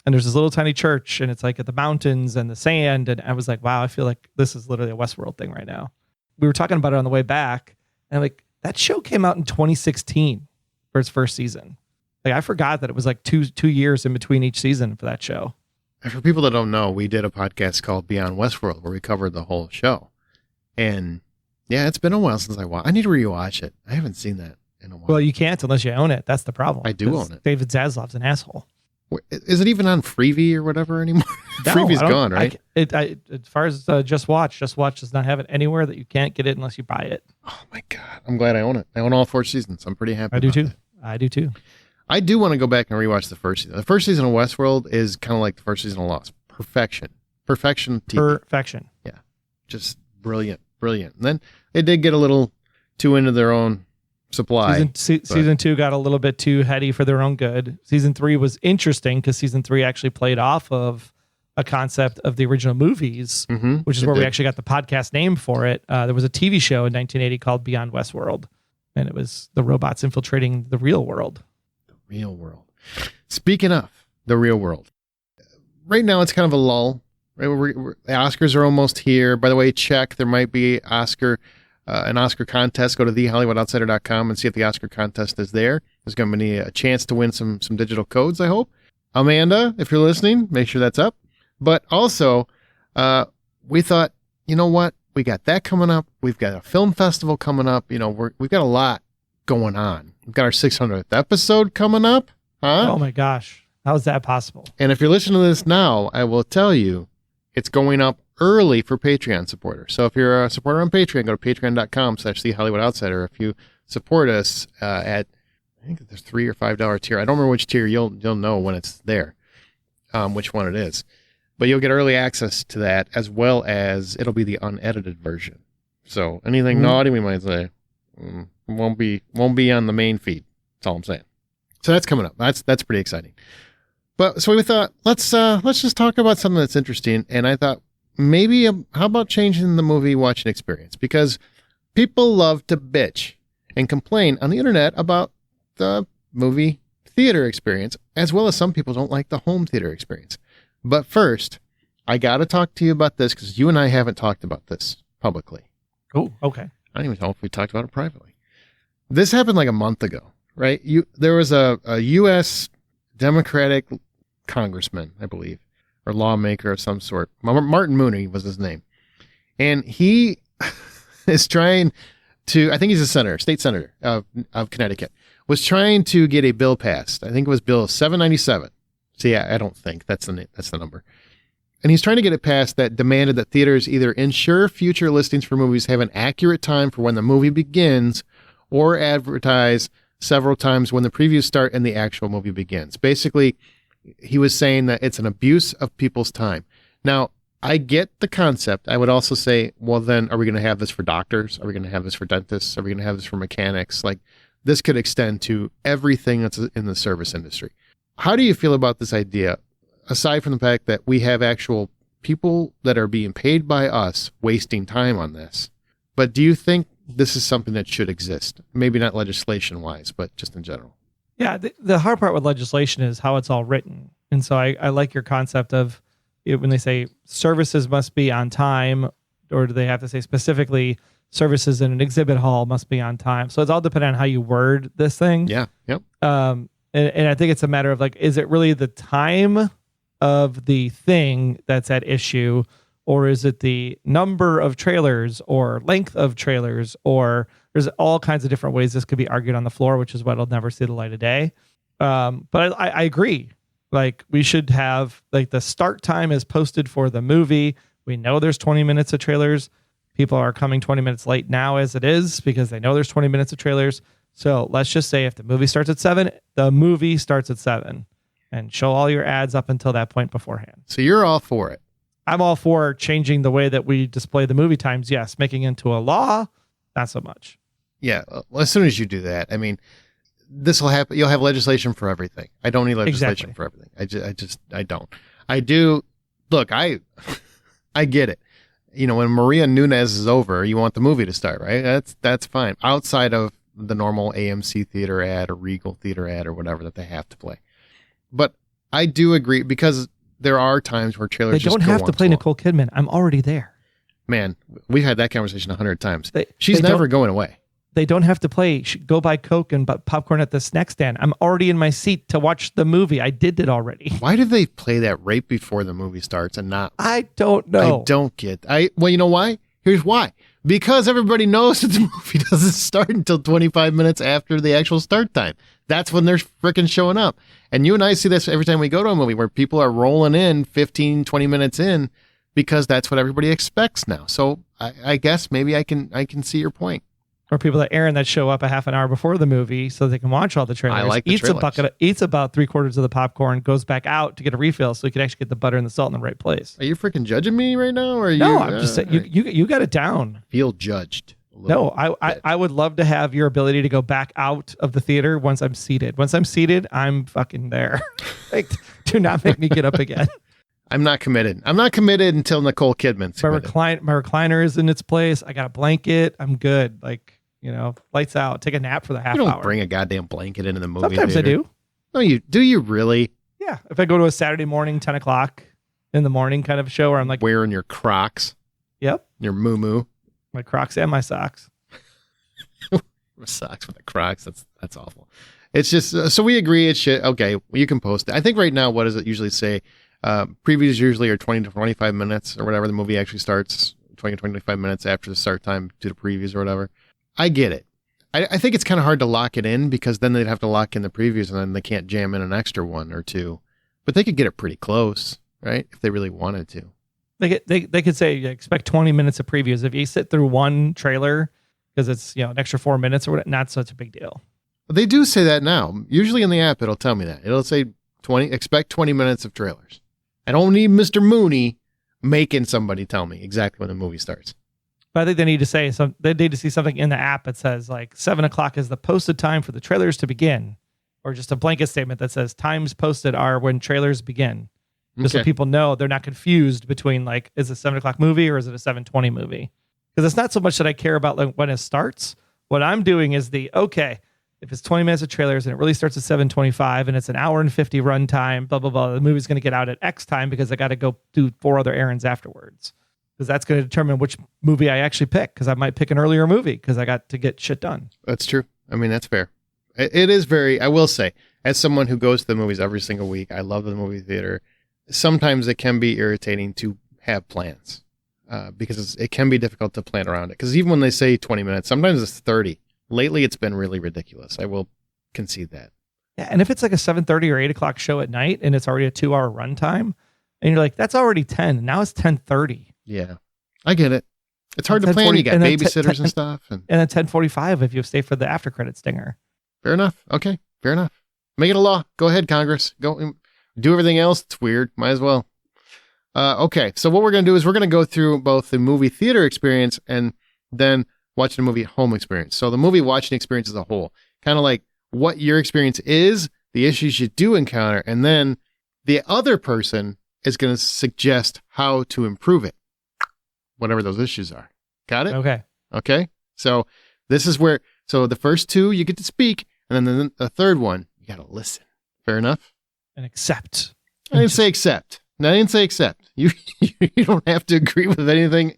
And there's this little tiny church and it's like at the mountains and the sand. And I was like, wow, I feel like this is literally a Westworld thing right now. We were talking about it on the way back and like that show came out in 2016 for its first season. Like I forgot that it was like two years in between each season for that show. And for people that don't know, we did a podcast called Beyond Westworld where we covered the whole show. And yeah, it's been a while since I watched. I need to rewatch it. I haven't seen that in a while. Well, you can't unless you own it. That's the problem. I do own it. David Zaslav's an asshole. Is it even on Freevee or whatever anymore? No, Freevee's gone, right? As far as Just Watch does not have it anywhere that you can't get it unless you buy it. Oh my God. I'm glad I own it. I own all 4 seasons. I'm pretty happy. I do too. That. I do too. I do want to go back and rewatch the first season. The first season of Westworld is kind of like the first season of Lost. Perfection TV. Perfection. Yeah. Just brilliant. And then they did get a little too into their own supply. Season 2 got a little bit too heady for their own good. Season 3 was interesting because season 3 actually played off of a concept of the original movies, which is where we actually got the podcast name for it. There was a TV show in 1980 called Beyond Westworld, and it was the robots infiltrating the real world. The real world. Speaking of the real world, right now it's kind of a lull. Right? The Oscars are almost here. By the way, check. There might be an Oscar contest. Go to thehollywoodoutsiders.com and see if the Oscar contest is there. There's going to be a chance to win some digital codes, I hope. Amanda, if you're listening, make sure that's up. But also, we thought, you know what? We got that coming up. We've got a film festival coming up. You know, we've got a lot going on. We've got our 600th episode coming up. Huh? Oh my gosh. How is that possible? And if you're listening to this now, I will tell you it's going up early for Patreon supporters. So if you're a supporter on Patreon, go to patreon.com/thehollywoodoutsiders. If you support us at, I think there's $3 or $5 tier. I don't remember which tier. You'll know when it's there, which one it is. But you'll get early access to that, as well as it'll be the unedited version. So anything naughty we might say won't be on the main feed. That's all I'm saying. So that's coming up. That's pretty exciting. But so we thought let's just talk about something that's interesting. And I thought maybe how about changing the movie watching experience? Because people love to bitch and complain on the internet about the movie theater experience, as well as some people don't like the home theater experience. But first, I got to talk to you about this because you and I haven't talked about this publicly. Oh, okay. I don't even know if we talked about it privately. This happened like a month ago, right? There was a U.S. Democratic congressman, I believe, or lawmaker of some sort. Martin Mooney was his name. And he is trying to, I think he's a senator, state senator of Connecticut, was trying to get a bill passed. I think it was Bill 797. So yeah, I don't think that's the number. And he's trying to get it passed that demanded that theaters either ensure future listings for movies have an accurate time for when the movie begins or advertise several times when the previews start and the actual movie begins. Basically, he was saying that it's an abuse of people's time. Now, I get the concept. I would also say, well, then are we going to have this for doctors? Are we going to have this for dentists? Are we going to have this for mechanics? Like, this could extend to everything that's in the service industry. How do you feel about this idea, aside from the fact that we have actual people that are being paid by us wasting time on this? But do you think this is something that should exist? Maybe not legislation-wise, but just in general. Yeah, the hard part with legislation is how it's all written. And so I like your concept of when they say services must be on time, or do they have to say specifically services in an exhibit hall must be on time? So it's all dependent on how you word this thing. Yeah, yep. And I think it's a matter of like, is it really the time of the thing that's at issue, or is it the number of trailers or length of trailers, or there's all kinds of different ways this could be argued on the floor, which is why it'll never see the light of day. But I agree. Like, we should have, like, the start time is posted for the movie. We know there's 20 minutes of trailers. People are coming 20 minutes late now as it is because they know there's 20 minutes of trailers. So let's just say if the movie starts at 7, the movie starts at 7, and show all your ads up until that point beforehand. So you're all for it. I'm all for changing the way that we display the movie times. Yes. Making it into a law, not so much. Yeah. Well, as soon as you do that, I mean, this will happen. You'll have legislation for everything. I don't need legislation Exactly. for everything. I don't. I do. Look, I get it. You know, when Maria Nunez is over, you want the movie to start, right? That's fine. Outside of the normal AMC theater ad or Regal theater ad or whatever that they have to play. But I do agree, because there are times where trailers They just don't go have to on play too long. Nicole Kidman. I'm already there. Man, we've had that conversation 100 times. They She's never going away. They don't have to play. Go buy Coke and popcorn at the snack stand. I'm already in my seat to watch the movie. I did it already. Why do they play that right before the movie starts and not? I don't know. I don't get. Well, you know why? Here's why. Because everybody knows that the movie doesn't start until 25 minutes after the actual start time. That's when they're freaking showing up. And you and I see this every time we go to a movie, where people are rolling in 15, 20 minutes in, because that's what everybody expects now. So I guess maybe I can see your point. Or people that Aaron that show up a half an hour before the movie so they can watch all the trailers. I like the trailers. Eats about 3/4 of the popcorn, goes back out to get a refill so he can actually get the butter and the salt in the right place. Are you freaking judging me right now? Or are No, you, I'm just saying you got it down. feel judged. No, I would love to have your ability to go back out of the theater once I'm seated. Once I'm seated, I'm fucking there. Like, do not make me get up again. I'm not committed. I'm not committed until Nicole Kidman's My committed. recliner is in its place. I got a blanket. I'm good. Like, lights out. Take a nap for the half You don't hour. bring a goddamn blanket into the movie Sometimes theater. I do. No, do you really? Yeah. If I go to a Saturday morning, 10 o'clock in the morning kind of show where I'm like, Wearing your Crocs, yep, your moo-moo. my Crocs and my socks. Socks with the Crocs. That's awful. It's just, so we agree it should, okay, you can post it. I think right now, what does it usually say? Previews usually are 20 to 25 minutes or whatever. The movie actually starts 20 to 25 minutes after the start time to the previews or whatever. I get it. I think it's kind of hard to lock it in, because then they'd have to lock in the previews and then they can't jam in an extra one or two. But they could get it pretty close, right? If they really wanted to. They could say expect 20 minutes of previews. If you sit through one trailer, because it's an extra 4 minutes or whatever, not such a big deal. But they do say that now. Usually in the app, it'll tell me that. It'll say expect 20 minutes of trailers. I don't need Mr. Mooney making somebody tell me exactly when the movie starts. But I think they need to say they need to see something in the app that says like 7 o'clock is the posted time for the trailers to begin, or just a blanket statement that says times posted are when trailers begin. Just so people know, they're not confused between like, is it a 7 o'clock movie or is it a 7:20 movie? Because it's not so much that I care about like when it starts. What I'm doing is if it's 20 minutes of trailers and it really starts at 7:25 and it's an hour and 50 run time, blah, blah, blah, the movie's going to get out at X time because I got to go do 4 other errands afterwards. Because that's going to determine which movie I actually pick. Because I might pick an earlier movie because I got to get shit done. That's true. I mean, that's fair. It is very, I will say, as someone who goes to the movies every single week, I love the movie theater. Sometimes it can be irritating to have plans because it can be difficult to plan around it. Because even when they say 20 minutes, sometimes it's 30. Lately, it's been really ridiculous. I will concede that. Yeah, and if it's like a 7:30 or 8 o'clock show at night and it's already a 2-hour runtime, and you're like, that's already 10. Now it's 10:30. Yeah, I get it. It's hard to plan. You got babysitters and stuff. And then 10:45 if you stay for the after credit stinger. Fair enough. Okay, fair enough. Make it a law. Go ahead, Congress. Go do everything else. It's weird. Might as well. Okay, so what we're going to do is we're going to go through both the movie theater experience and then watching the movie at home experience. So the movie watching experience as a whole, kind of like what your experience is, the issues you do encounter, and then the other person is going to suggest how to improve it, whatever those issues are. Got it? Okay. Okay. So this is where, so the first two you get to speak, and then the third one, you got to listen. Fair enough? And accept. I didn't say accept. No, I didn't say accept. You don't have to agree with anything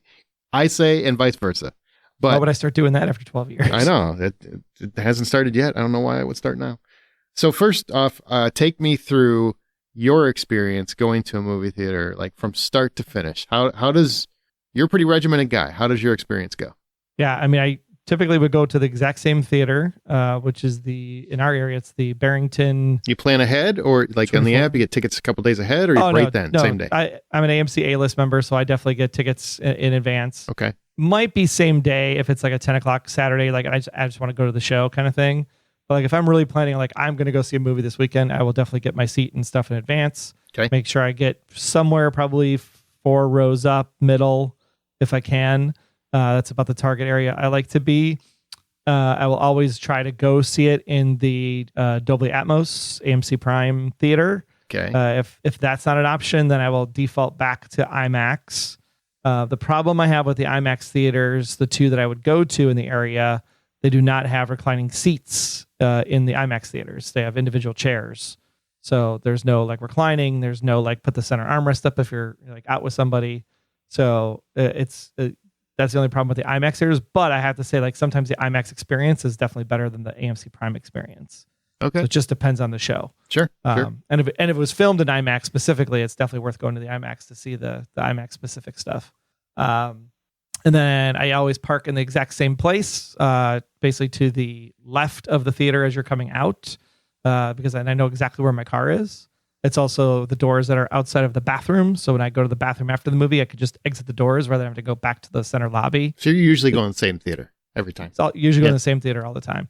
I say and vice versa. But why would I start doing that after 12 years? I know. It hasn't started yet. I don't know why I would start now. So first off, take me through your experience going to a movie theater, like from start to finish. How does, you're a pretty regimented guy. How does your experience go? Yeah, I mean, I typically would go to the exact same theater, which is in our area, it's the Barrington. You plan ahead, or like on the app, you get tickets a couple days ahead, or you same day? I'm an AMC A-list member, so I definitely get tickets in advance. Okay. Might be same day if it's like a 10 o'clock Saturday, like I just want to go to the show kind of thing. But like if I'm really planning, like I'm going to go see a movie this weekend, I will definitely get my seat and stuff in advance. Okay. Make sure I get somewhere probably 4 rows up, middle, if I can. That's about the target area I like to be. I will always try to go see it in the Dolby Atmos AMC Prime theater. Okay. If that's not an option, then I will default back to IMAX. The problem I have with the IMAX theaters, the two that I would go to in the area, they do not have reclining seats in the IMAX theaters. They have individual chairs. So there's no like reclining. There's no like put the center armrest up if you're like out with somebody. So that's the only problem with the IMAX theaters. But I have to say, like, sometimes the IMAX experience is definitely better than the AMC Prime experience. Okay. So it just depends on the show. Sure. And if it was filmed in IMAX specifically, it's definitely worth going to the IMAX to see the IMAX specific stuff. And then I always park in the exact same place, basically to the left of the theater as you're coming out, because then I know exactly where my car is. It's also the doors that are outside of the bathroom. So when I go to the bathroom after the movie, I could just exit the doors rather than have to go back to the center lobby. So you're usually going to the same theater every time. So I'll usually go in the same theater all the time.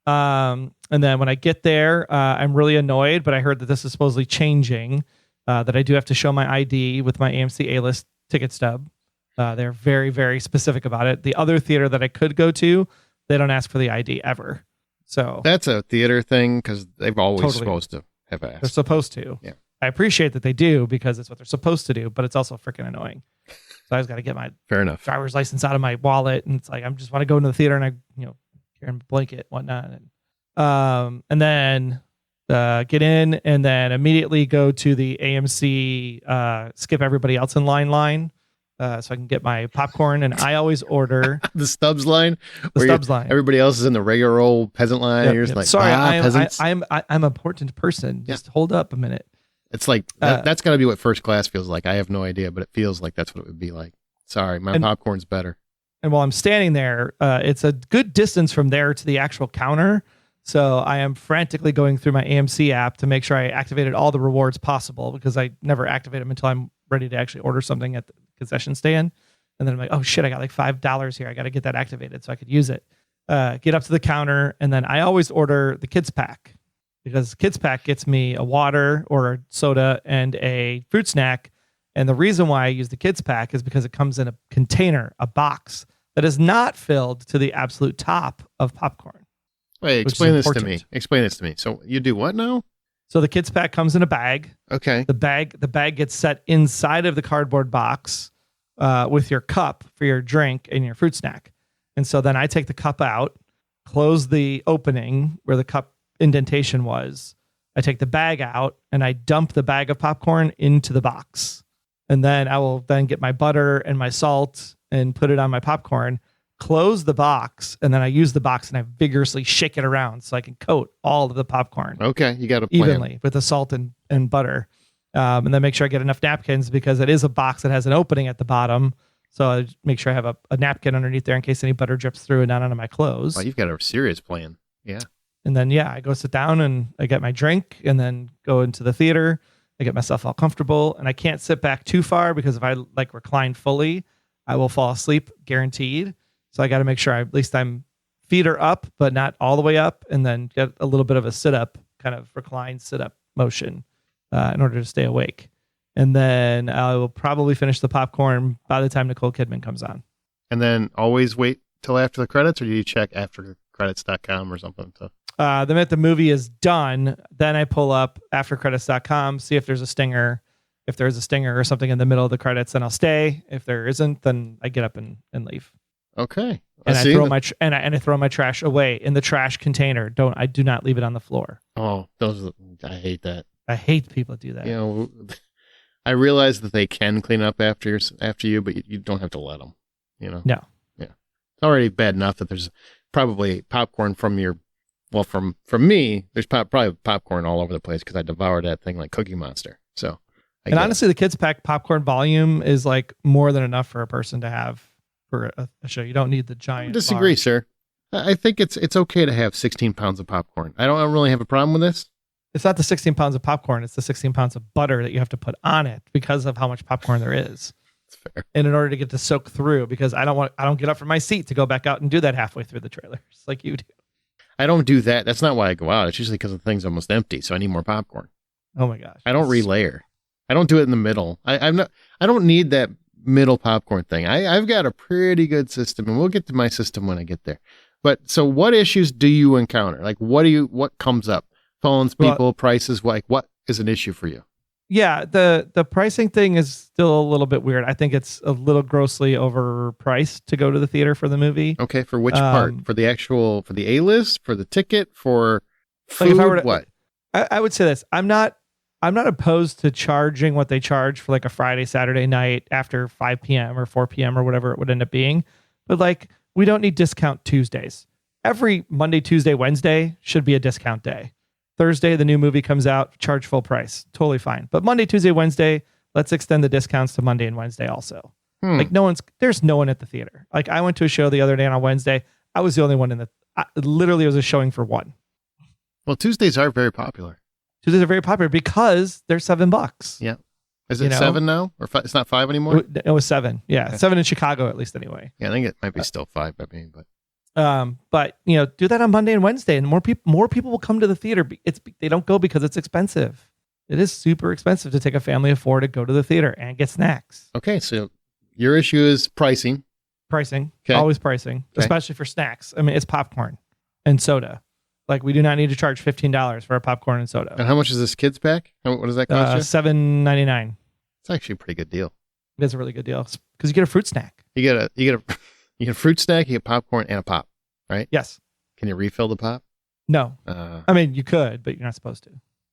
And then when I get there, I'm really annoyed, but I heard that this is supposedly changing, that I do have to show my ID with my AMC A-list ticket stub. They're very, very specific about it. The other theater that I could go to, they don't ask for the ID ever. So that's a theater thing because they've always supposed to have asked. They're supposed to. Yeah. I appreciate that they do because it's what they're supposed to do, but it's also freaking annoying. So I just got to get my fair enough driver's license out of my wallet, and it's like I just want to go into the theater and I, carry a blanket, whatnot, and then get in, and then immediately go to the AMC skip everybody else in line. So I can get my popcorn, and I always order the Stubbs line. Line. Everybody else is in the regular old peasant line. You're just like, sorry, peasants. I'm an important person. Just hold up a minute. It's like that's got to be what first class feels like. I have no idea, but it feels like that's what it would be like. Sorry, my popcorn's better. And while I'm standing there, it's a good distance from there to the actual counter. So I am frantically going through my AMC app to make sure I activated all the rewards possible, because I never activate them until I'm ready to actually order something at the concession stand. And then I'm like, oh shit, I got like $5 here. I got to get that activated so I could use it. Get up to the counter, and then I always order the kids pack, because the kids pack gets me a water or a soda and a fruit snack. And the reason why I use the kids pack is because it comes in a container, a box that is not filled to the absolute top of popcorn. Wait, explain this to me. Explain this to me. So you do what now? So the kids pack comes in a bag. Okay. The bag gets set inside of the cardboard box with your cup for your drink and your fruit snack. And so then I take the cup out, close the opening where the cup indentation was. I take the bag out and I dump the bag of popcorn into the box. And then I will then get my butter and my salt and put it on my popcorn, close the box, and then I use the box and I vigorously shake it around so I can coat all of the popcorn. Okay, you got to plan evenly with the salt and butter. And then make sure I get enough napkins, because it is a box that has an opening at the bottom. So I make sure I have a napkin underneath there in case any butter drips through and not onto my clothes. Oh, you've got a serious plan. Yeah. And then, I go sit down and I get my drink and then go into the theater. I get myself all comfortable, and I can't sit back too far, because if I like recline fully, I will fall asleep guaranteed. So I got to make sure at least I'm feet are up, but not all the way up, and then get a little bit of a sit up, kind of recline sit up motion in order to stay awake. And then I will probably finish the popcorn by the time Nicole Kidman comes on. And then always wait till after the credits, or do you check aftercredits.com or something? The minute the movie is done, then I pull up aftercredits.com, see if there's a stinger. If there's a stinger or something in the middle of the credits, then I'll stay. If there isn't, then I get up and leave. Okay. And I throw I throw my trash away in the trash container. I do not leave it on the floor. Oh, I hate that. I hate people that do that. You know, I realize that they can clean up after you, but you don't have to let them. You know. No. Yeah. It's already bad enough that there's probably popcorn from me. There's probably popcorn all over the place because I devoured that thing like Cookie Monster. So. Honestly, the kids pack popcorn volume is like more than enough for a person to have for a show. You don't need the giant. I disagree, bars. Sir. I think it's okay to have 16 pounds of popcorn. I don't really have a problem with this. It's not the 16 pounds of popcorn. It's the 16 pounds of butter that you have to put on it because of how much popcorn there is. That's fair. And in order to get to soak through, because I don't get up from my seat to go back out and do that halfway through the trailers like you do. I don't do that. That's not why I go out. It's usually because the thing's almost empty, so I need more popcorn. Oh my gosh. I don't relayer. I don't do it in the middle. I don't need that middle popcorn thing. I've got a pretty good system, and we'll get to my system when I get there. But so what issues do you encounter? Like, what comes up? Phones, people, prices, what is an issue for you? Yeah, the pricing thing is still a little bit weird. I think it's a little grossly overpriced to go to the theater for the movie. Okay, for which part? For the A-list, for the ticket, for food, like if I were to, what? I would say this. I'm not opposed to charging what they charge for like a Friday, Saturday night after 5 p.m. or 4 p.m. or whatever it would end up being. But like, we don't need discount Tuesdays. Every Monday, Tuesday, Wednesday should be a discount day. Thursday, the new movie comes out, charge full price. Totally fine. But Monday, Tuesday, Wednesday, let's extend the discounts to Monday and Wednesday also. Like there's no one at the theater. Like I went to a show the other day on Wednesday. I was the only one literally it was a showing for one. Well, Tuesdays are very popular. Tuesdays are very popular because they're $7. Yeah. Is it 7 now? Or it's not 5 anymore? It was 7. Yeah. Okay. 7 in Chicago, at least anyway. Yeah. I think it might be still 5 by me, but. But do that on Monday and Wednesday, and more people will come to the theater. They don't go because it's expensive. It is super expensive to take a family of 4 to go to the theater and get snacks. Okay, so your issue is pricing. Okay. Always pricing, especially for snacks. I mean, it's popcorn and soda. Like we do not need to charge $15 for a popcorn and soda. And how much is this kids pack? What does that cost you? $7.99. It's actually a pretty good deal. It is a really good deal because you get a fruit snack. You get a fruit snack, you get popcorn and a pop, right? Yes. Can you refill the pop? No. I mean, you could, but you're not supposed to.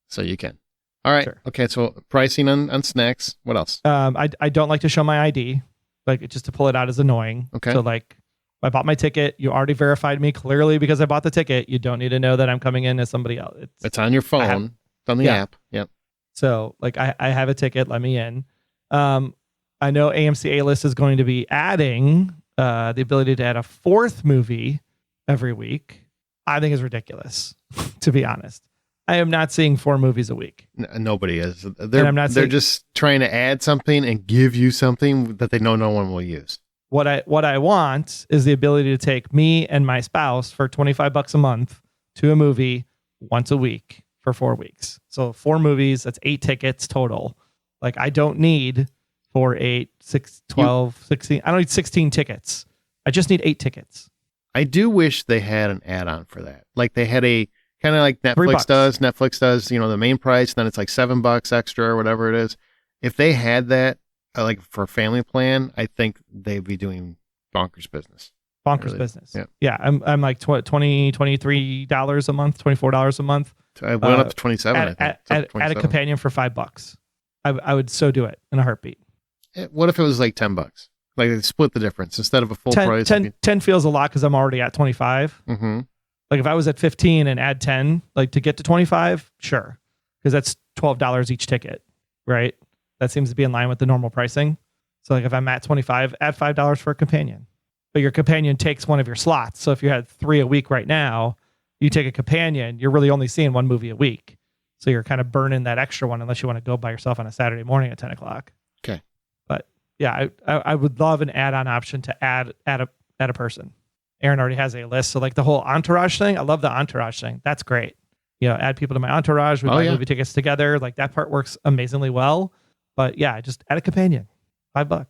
So you can. All right. Sure. Okay. So pricing on snacks. What else? I don't like to show my ID. Like just to pull it out is annoying. Okay. So like I bought my ticket. You already verified me clearly because I bought the ticket. You don't need to know that I'm coming in as somebody else. It's on your phone. It's on the app. Yep. So like I have a ticket. Let me in. I know AMC A-List is going to be adding the ability to add a 4th movie every week. I think is ridiculous, to be honest. I am not seeing 4 movies a week. Nobody is. They're just trying to add something and give you something that they know no one will use. What I want is the ability to take me and my spouse for $25 a month to a movie once a week for 4 weeks. So 4 movies, that's 8 tickets total. Like I don't need 4, 8, 6, 12, 16. I don't need 16 tickets. I just need 8 tickets. I do wish they had an add-on for that. Like they had a kind of like Netflix does. Netflix does, the main price, then it's like $7 extra or whatever it is. If they had that, like for a family plan, I think they'd be doing bonkers business. Business. Yeah. I'm like $23 a month, $24 a month. I went up to 27. Add a companion for $5. I would so do it in a heartbeat. What if it was like $10? Like they split the difference instead of a full price. 10 feels a lot because I'm already at 25. Mm-hmm. Like if I was at 15 and add 10, like to get to 25, sure. Because that's $12 each ticket, right? That seems to be in line with the normal pricing. So like if I'm at 25, add $5 for a companion. But your companion takes one of your slots. So if you had 3 a week right now, you take a companion, you're really only seeing 1 movie a week. So you're kind of burning that extra one unless you want to go by yourself on a Saturday morning at 10 o'clock. Okay. But yeah, I would love an add-on option to add a person. Aaron already has a list. So like the whole entourage thing, I love the entourage thing. That's great. Add people to my entourage. We buy movie tickets together. Like that part works amazingly well. But yeah, just add a companion. $5.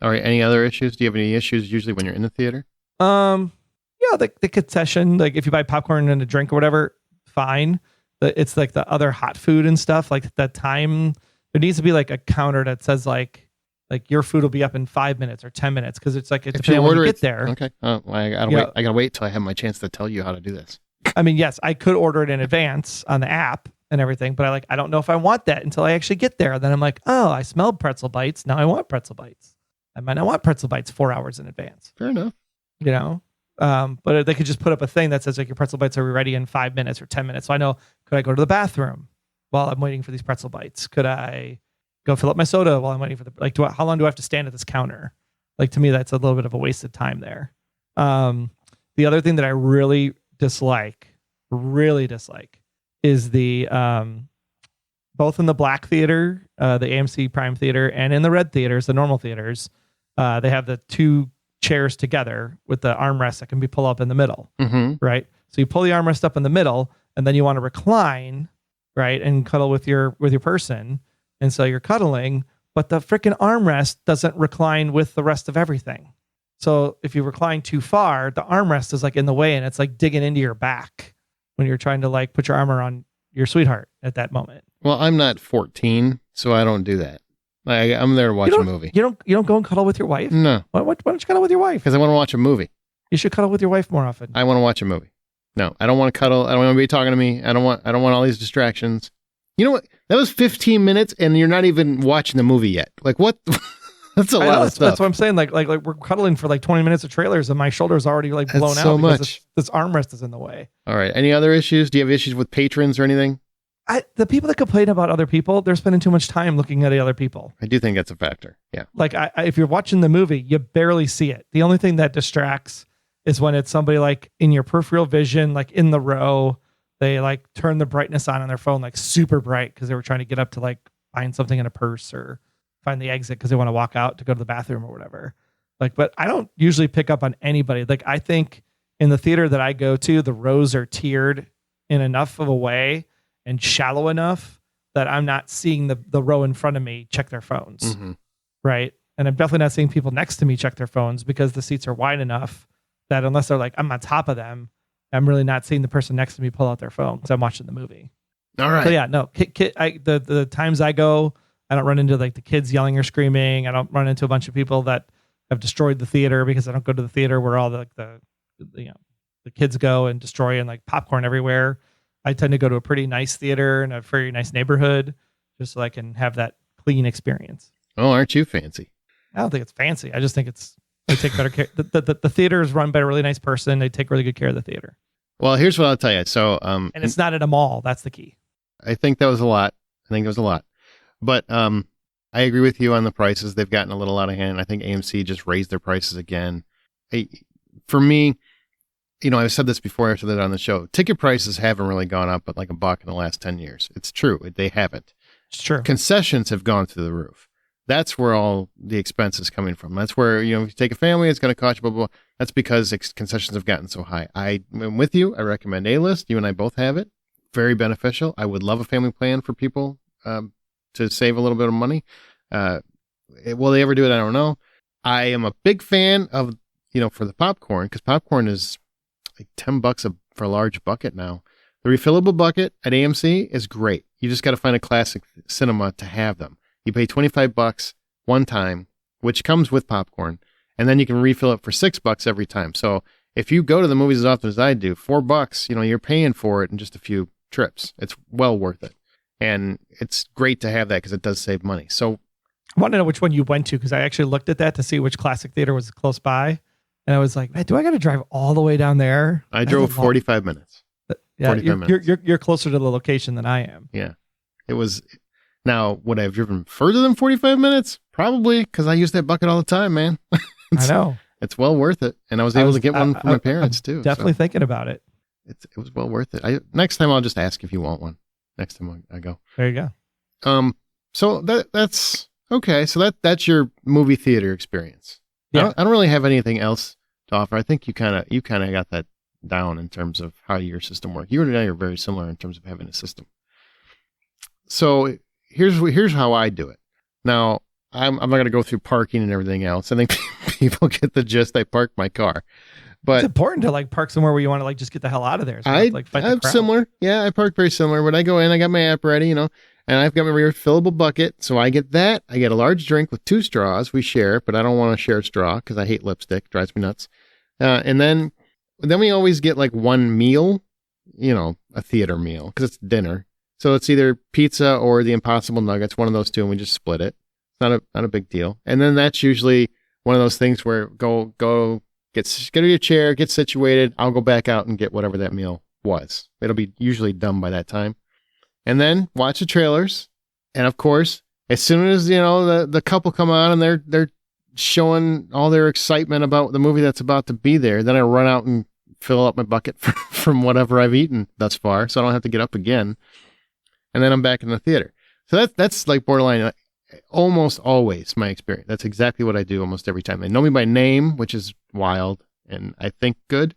All right. Any other issues? Do you have any issues usually when you're in the theater? Yeah, the concession, like if you buy popcorn and a drink or whatever, fine. It's like the other hot food and stuff. Like that time, there needs to be like a counter that says like your food will be up in 5 minutes or 10 minutes because it's like it's depending on when you get there. Okay. I gotta wait till I have my chance to tell you how to do this. I mean, yes, I could order it in advance on the app and everything, but I don't know if I want that until I actually get there. Then I'm like, oh, I smelled pretzel bites. Now I want pretzel bites. I might not want pretzel bites 4 hours in advance. Fair enough. But they could just put up a thing that says like your pretzel bites are ready in 5 minutes or 10 minutes. So I know, could I go to the bathroom while I'm waiting for these pretzel bites? Could I go fill up my soda while I'm waiting for how long do I have to stand at this counter? Like to me, that's a little bit of a wasted time there. The other thing that I really dislike is the, both in the black theater, the AMC Prime theater, and in the red theaters, the normal theaters, they have the 2 chairs together with the armrest that can be pulled up in the middle, right? So you pull the armrest up in the middle, and then you want to recline, right, and cuddle with your person, and so you're cuddling, but the freaking armrest doesn't recline with the rest of everything. So if you recline too far, the armrest is like in the way and it's like digging into your back when you're trying to like put your arm around your sweetheart at that moment. Well, I'm not 14, so I don't do that. I'm there to watch a movie. You don't go and cuddle with your wife? No. Why don't you cuddle with your wife? Because I want to watch a movie. You should cuddle with your wife more often. I want to watch a movie. No, I don't want to cuddle. I don't want to be talking to me. I don't want all these distractions. You know what? That was 15 minutes and you're not even watching the movie yet. Like what? That's a lot of stuff. That's what I'm saying. Like we're cuddling for like 20 minutes of trailers and my shoulder's already like blown out because this armrest is in the way. All right. Any other issues? Do you have issues with patrons or anything? The people that complain about other people, they're spending too much time looking at the other people. I do think that's a factor. Yeah. Like if you're watching the movie, you barely see it. The only thing that distracts is when it's somebody like in your peripheral vision, like in the row, they like turn the brightness on their phone, like super bright because they were trying to get up to like find something in a purse or find the exit because they want to walk out to go to the bathroom or whatever. Like, but I don't usually pick up on anybody. Like I think in the theater that I go to, the rows are tiered in enough of a way and shallow enough that I'm not seeing the row in front of me check their phones. Mm-hmm. Right. And I'm definitely not seeing people next to me check their phones because the seats are wide enough that unless they're like, I'm on top of them, I'm really not seeing the person next to me pull out their phone because I'm watching the movie. All right. So yeah, no, the times I go, I don't run into like the kids yelling or screaming. I don't run into a bunch of people that have destroyed the theater because I don't go to the theater where all the kids go and destroy and like popcorn everywhere. I tend to go to a pretty nice theater in a very nice neighborhood just so I can have that clean experience. Oh, aren't you fancy? I don't think it's fancy. I just think they take better care. The theater is run by a really nice person. They take really good care of the theater. Well, here's what I'll tell you. So, and it's not at a mall. That's the key. I think that was a lot. But I agree with you on the prices. They've gotten a little out of hand. I think AMC just raised their prices again. For me, I've said this before. I said that on the show. Ticket prices haven't really gone up, but like $1 in the last 10 years. It's true. They haven't. It's true. Concessions have gone through the roof. That's where all the expense is coming from. That's where, if you take a family, it's going to cost you blah, blah, blah. That's because concessions have gotten so high. I am with you. I recommend A-List. You and I both have it. Very beneficial. I would love a family plan for people to save a little bit of money. Will they ever do it? I don't know. I am a big fan of, for the popcorn, because popcorn is like $10 for a large bucket now. The refillable bucket at AMC is great. You just got to find a classic cinema to have them. You pay $25 one time, which comes with popcorn, and then you can refill it for $6 every time. So if you go to the movies as often as I do, $4, you're paying for it in just a few trips. It's well worth it. And it's great to have that because it does save money. So I want to know which one you went to because I actually looked at that to see which classic theater was close by. And I was like, man, do I got to drive all the way down there? I drove 45 minutes. Yeah, 45 minutes. You're closer to the location than I am. Yeah. It was. Now, would I have driven further than 45 minutes? Probably, because I use that bucket all the time, man. I know. It's well worth it. And I was able to get one for my parents, too. Definitely thinking about it. It was well worth it. Next time, I'll just ask if you want one. Next time I go. There you go. So that's okay. So that's your movie theater experience. Yeah. I don't really have anything else to offer. I think you kind of got that down in terms of how your system works. You and I are very similar in terms of having a system. So here's how I do it. Now, I'm not going to go through parking and everything else. I think people get the gist. I park my car. But it's important to like park somewhere where you want to like just get the hell out of there. So I'm similar. Yeah, I park very similar. When I go in, I got my app ready, and I've got my refillable bucket. So I get that. I get a large drink with 2 straws. We share, but I don't want to share a straw because I hate lipstick. It drives me nuts. And then we always get like one meal, a theater meal because it's dinner. So it's either pizza or the Impossible Nuggets, one of those two, and we just split it. It's not a big deal. And then that's usually one of those things where go get to your chair, get situated. I'll go back out and get whatever that meal was. It'll be usually done by that time. And then watch the trailers. And of course, as soon as, the couple come on and they're showing all their excitement about the movie that's about to be there, then I run out and fill up my bucket from whatever I've eaten thus far. So I don't have to get up again. And then I'm back in the theater. So that's like borderline almost always my experience. That's exactly what I do almost every time. They know me by name, which is wild and I think good.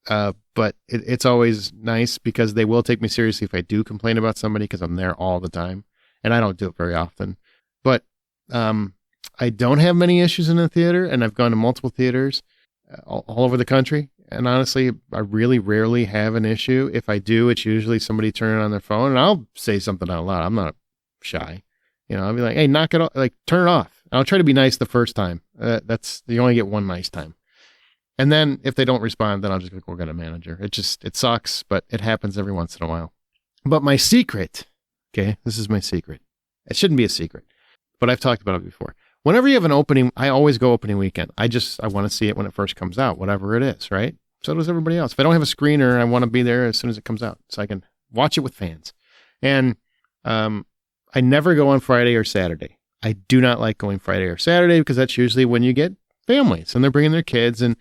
But it's always nice because they will take me seriously if I do complain about somebody because I'm there all the time. And I don't do it very often. But I don't have many issues in the theater, and I've gone to multiple theaters all over the country. And honestly, I really rarely have an issue. If I do, it's usually somebody turning on their phone, and I'll say something out loud. I'm not shy. I'll be like, hey, knock it off, like turn it off. I'll try to be nice the first time. That's you only get one nice time. And then if they don't respond, then I'll just go get a manager. It sucks, but it happens every once in a while. But my secret, okay, this is my secret. It shouldn't be a secret, but I've talked about it before. Whenever you have an opening, I always go opening weekend. I want to see it when it first comes out, whatever it is, right? So does everybody else. If I don't have a screener, I want to be there as soon as it comes out so I can watch it with fans. And I never go on Friday or Saturday. I do not like going Friday or Saturday because that's usually when you get families and they're bringing their kids. And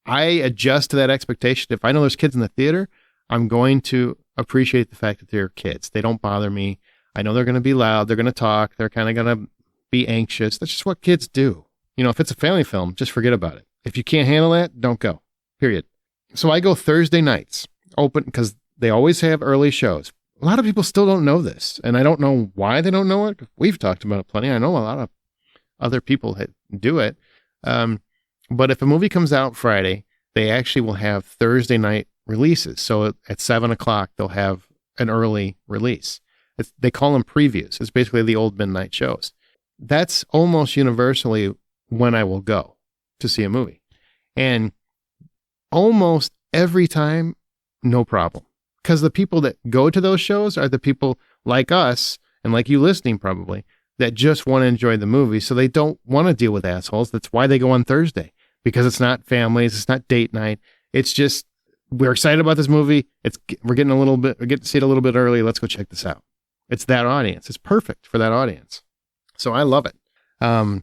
I adjust to that expectation. If I know there's kids in the theater, I'm going to appreciate the fact that they're kids. They don't bother me. I know they're going to be loud. They're going to talk. They're kind of going to be anxious. That's just what kids do. If it's a family film, just forget about it. If you can't handle that, don't go. Period. So I go Thursday nights open because they always have early shows. A lot of people still don't know this, and I don't know why they don't know it. We've talked about it plenty. I know a lot of other people that do it. But if a movie comes out Friday, they actually will have Thursday night releases. So at 7:00, they'll have an early release. They call them previews. It's basically the old midnight shows. That's almost universally when I will go to see a movie. And almost every time, no problem. Because the people that go to those shows are the people like us and like you listening probably that just want to enjoy the movie. So they don't want to deal with assholes. That's why they go on Thursday, because it's not families. It's not date night. It's just, we're excited about this movie. We get to see it a little bit early. Let's go check this out. It's that audience. It's perfect for that audience. So I love it. And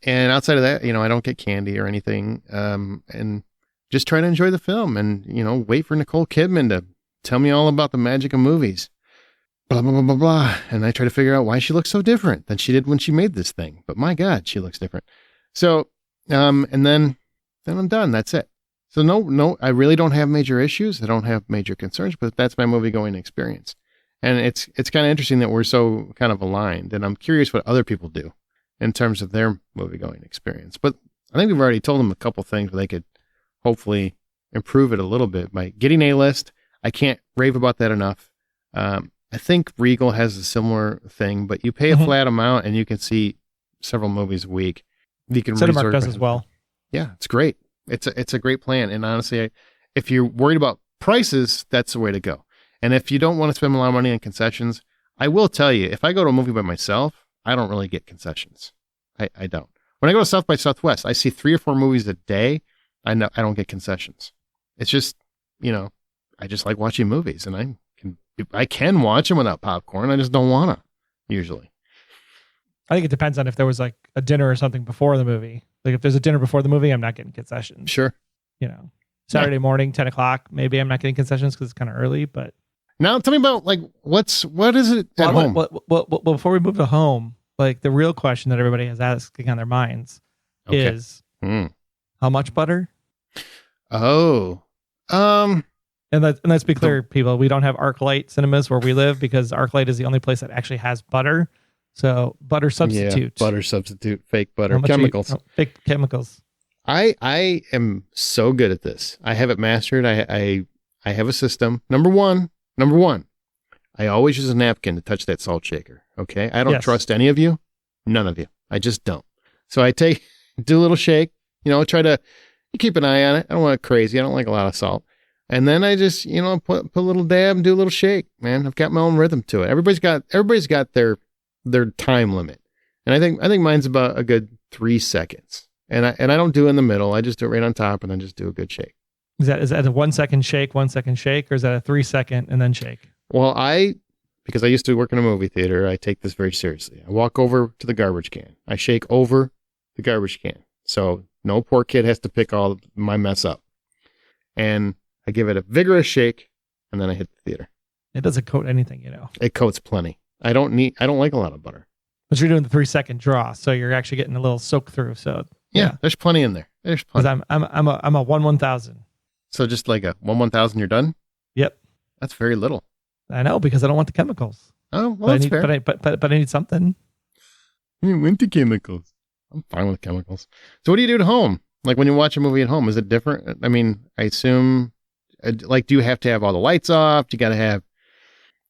outside of that, I don't get candy or anything. And just try to enjoy the film and, wait for Nicole Kidman to tell me all about the magic of movies. Blah, blah, blah, blah, blah. And I try to figure out why she looks so different than she did when she made this thing. But my God, she looks different. So, and then I'm done. That's it. So no, I really don't have major issues. I don't have major concerns, but that's my movie going experience. And it's kind of interesting that we're so kind of aligned, and I'm curious what other people do in terms of their movie going experience. But I think we've already told them a couple things where they could hopefully improve it a little bit by getting A-list. I can't rave about that enough. I think Regal has a similar thing, but you pay a flat amount and you can see several movies a week. You can Cinemark does as well. Yeah, it's great. It's a great plan. And honestly, if you're worried about prices, that's the way to go. And if you don't want to spend a lot of money on concessions, I will tell you, if I go to a movie by myself, I don't really get concessions. I don't. When I go to South by Southwest, I see 3 or 4 movies a day. I don't get concessions. It's just, I just like watching movies, and I can watch them without popcorn. I just don't want to, usually. I think it depends on if there was like a dinner or something before the movie. Like if there's a dinner before the movie, I'm not getting concessions. Sure. Saturday morning, 10:00, maybe I'm not getting concessions because it's kind of early, but. Now tell me about what is it at home? Well, before we move to home, like the real question that everybody has asking on their minds is how much butter? Oh, and let's be clear, people, we don't have ArcLight cinemas where we live because ArcLight is the only place that actually has butter. So butter substitute. Yeah, butter substitute, fake butter, chemicals. Fake chemicals. I am so good at this. I have it mastered. I have a system. Number one, I always use a napkin to touch that salt shaker. Okay. I don't trust any of you. None of you. I just don't. So I do a little shake, try to keep an eye on it. I don't want it crazy. I don't like a lot of salt. And then I just, put a little dab and do a little shake, man. I've got my own rhythm to it. Everybody's got their time limit. And I think mine's about a good 3 seconds. And I don't do it in the middle. I just do it right on top and then just do a good shake. Is that a 1 second shake, or is that a 3 second and then shake? Well, because I used to work in a movie theater, I take this very seriously. I walk over to the garbage can. I shake over the garbage can. So no poor kid has to pick all my mess up. And I give it a vigorous shake, and then I hit the theater. It doesn't coat anything, It coats plenty. I don't like a lot of butter. But you're doing the 3 second draw, so you're actually getting a little soak through. So yeah, there's plenty in there. There's plenty. Because I'm a 1/1000. So just like a 1/1000, you're done? Yep. That's very little. I know, because I don't want the chemicals. Oh, well, that's fair. But I need something. You went to chemicals. I'm fine with chemicals. So what do you do at home? Like when you watch a movie at home, is it different? I mean, I assume, like, do you have to have all the lights off? Do you got to have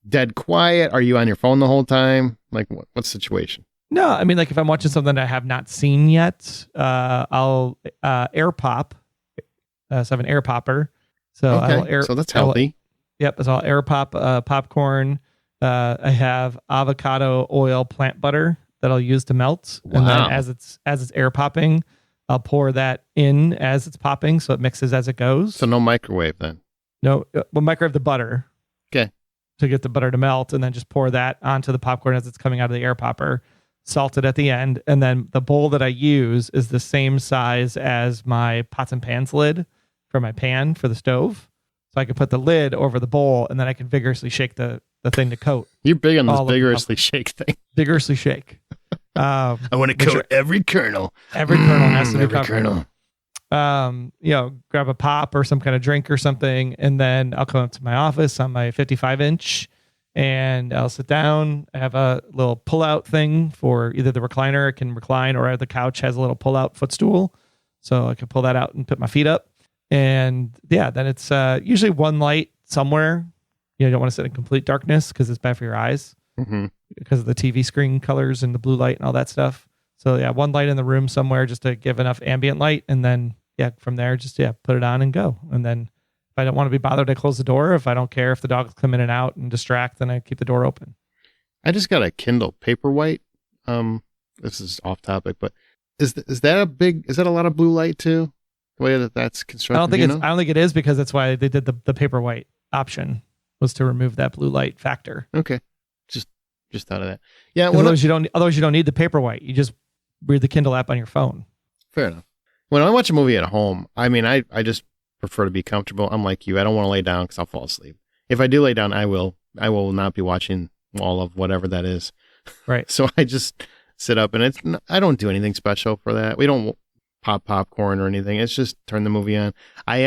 dead quiet? Are you on your phone the whole time? Like, what's the situation? No, I mean, like if I'm watching something I have not seen yet, I'll air pop. So I have an air popper. So okay. So that's healthy. Yep. So I'll air pop popcorn. I have avocado oil plant butter that I'll use to melt. Wow. And then as it's air popping, I'll pour that in as it's popping, so it mixes as it goes. So no microwave then? No, we'll microwave the butter. Okay. To get the butter to melt, and then just pour that onto the popcorn as it's coming out of the air popper. Salt it at the end, and then the bowl that I use is the same size as my pots and pans lid for my pan for the stove. So I can put the lid over the bowl, and then I can vigorously shake the thing to coat. You're big on this vigorously shake thing. Vigorously shake. I want to coat every kernel. Every kernel has to be every covered. Kernel. Grab a pop or some kind of drink or something, and then I'll come up to my office on my 55-inch, and I'll sit down. I have a little pull-out thing for either the recliner, it can recline, or the couch has a little pull-out footstool, so I can pull that out and put my feet up. And yeah, then it's usually one light somewhere. You don't want to sit in complete darkness because it's bad for your eyes because of the TV screen colors and the blue light and all that stuff. So yeah, one light in the room somewhere just to give enough ambient light, and then from there, just put it on and go. And then if I don't want to be bothered, I close the door. If I don't care if the dogs come in and out and distract, then I keep the door open. I just got a Kindle Paperwhite. This is off topic, but is that a lot of blue light too? The way that's constructed. I don't think it is, because that's why they did the Paperwhite option, was to remove that blue light factor. Okay. Just thought of that. Yeah. Otherwise you don't need the Paperwhite. You just read the Kindle app on your phone. Fair enough. When I watch a movie at home, I mean, I just prefer to be comfortable. I'm like you. I don't want to lay down because I'll fall asleep. If I do lay down, I will not be watching all of whatever that is. Right. So I just sit up, and I don't do anything special for that. We don't pop popcorn or anything. It's just turn the movie on. I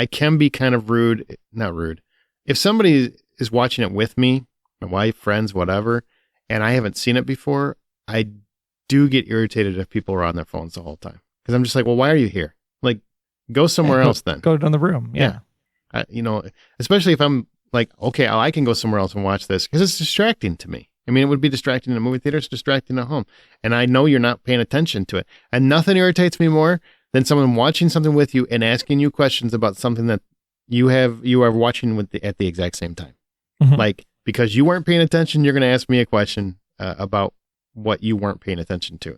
can be kind of rude, not rude. If somebody is watching it with me, my wife, friends, whatever, and I haven't seen it before, I do get irritated if people are on their phones the whole time. Because I'm just like, well, why are you here? Like, go somewhere else then. Go down the room. Yeah. Especially if I'm like, okay, I can go somewhere else and watch this, because it's distracting to me. I mean, it would be distracting in a movie theater. It's distracting at home. And I know you're not paying attention to it. And nothing irritates me more than someone watching something with you and asking you questions about something that you are watching at the exact same time. Mm-hmm. Like, because you weren't paying attention, you're going to ask me a question about what you weren't paying attention to.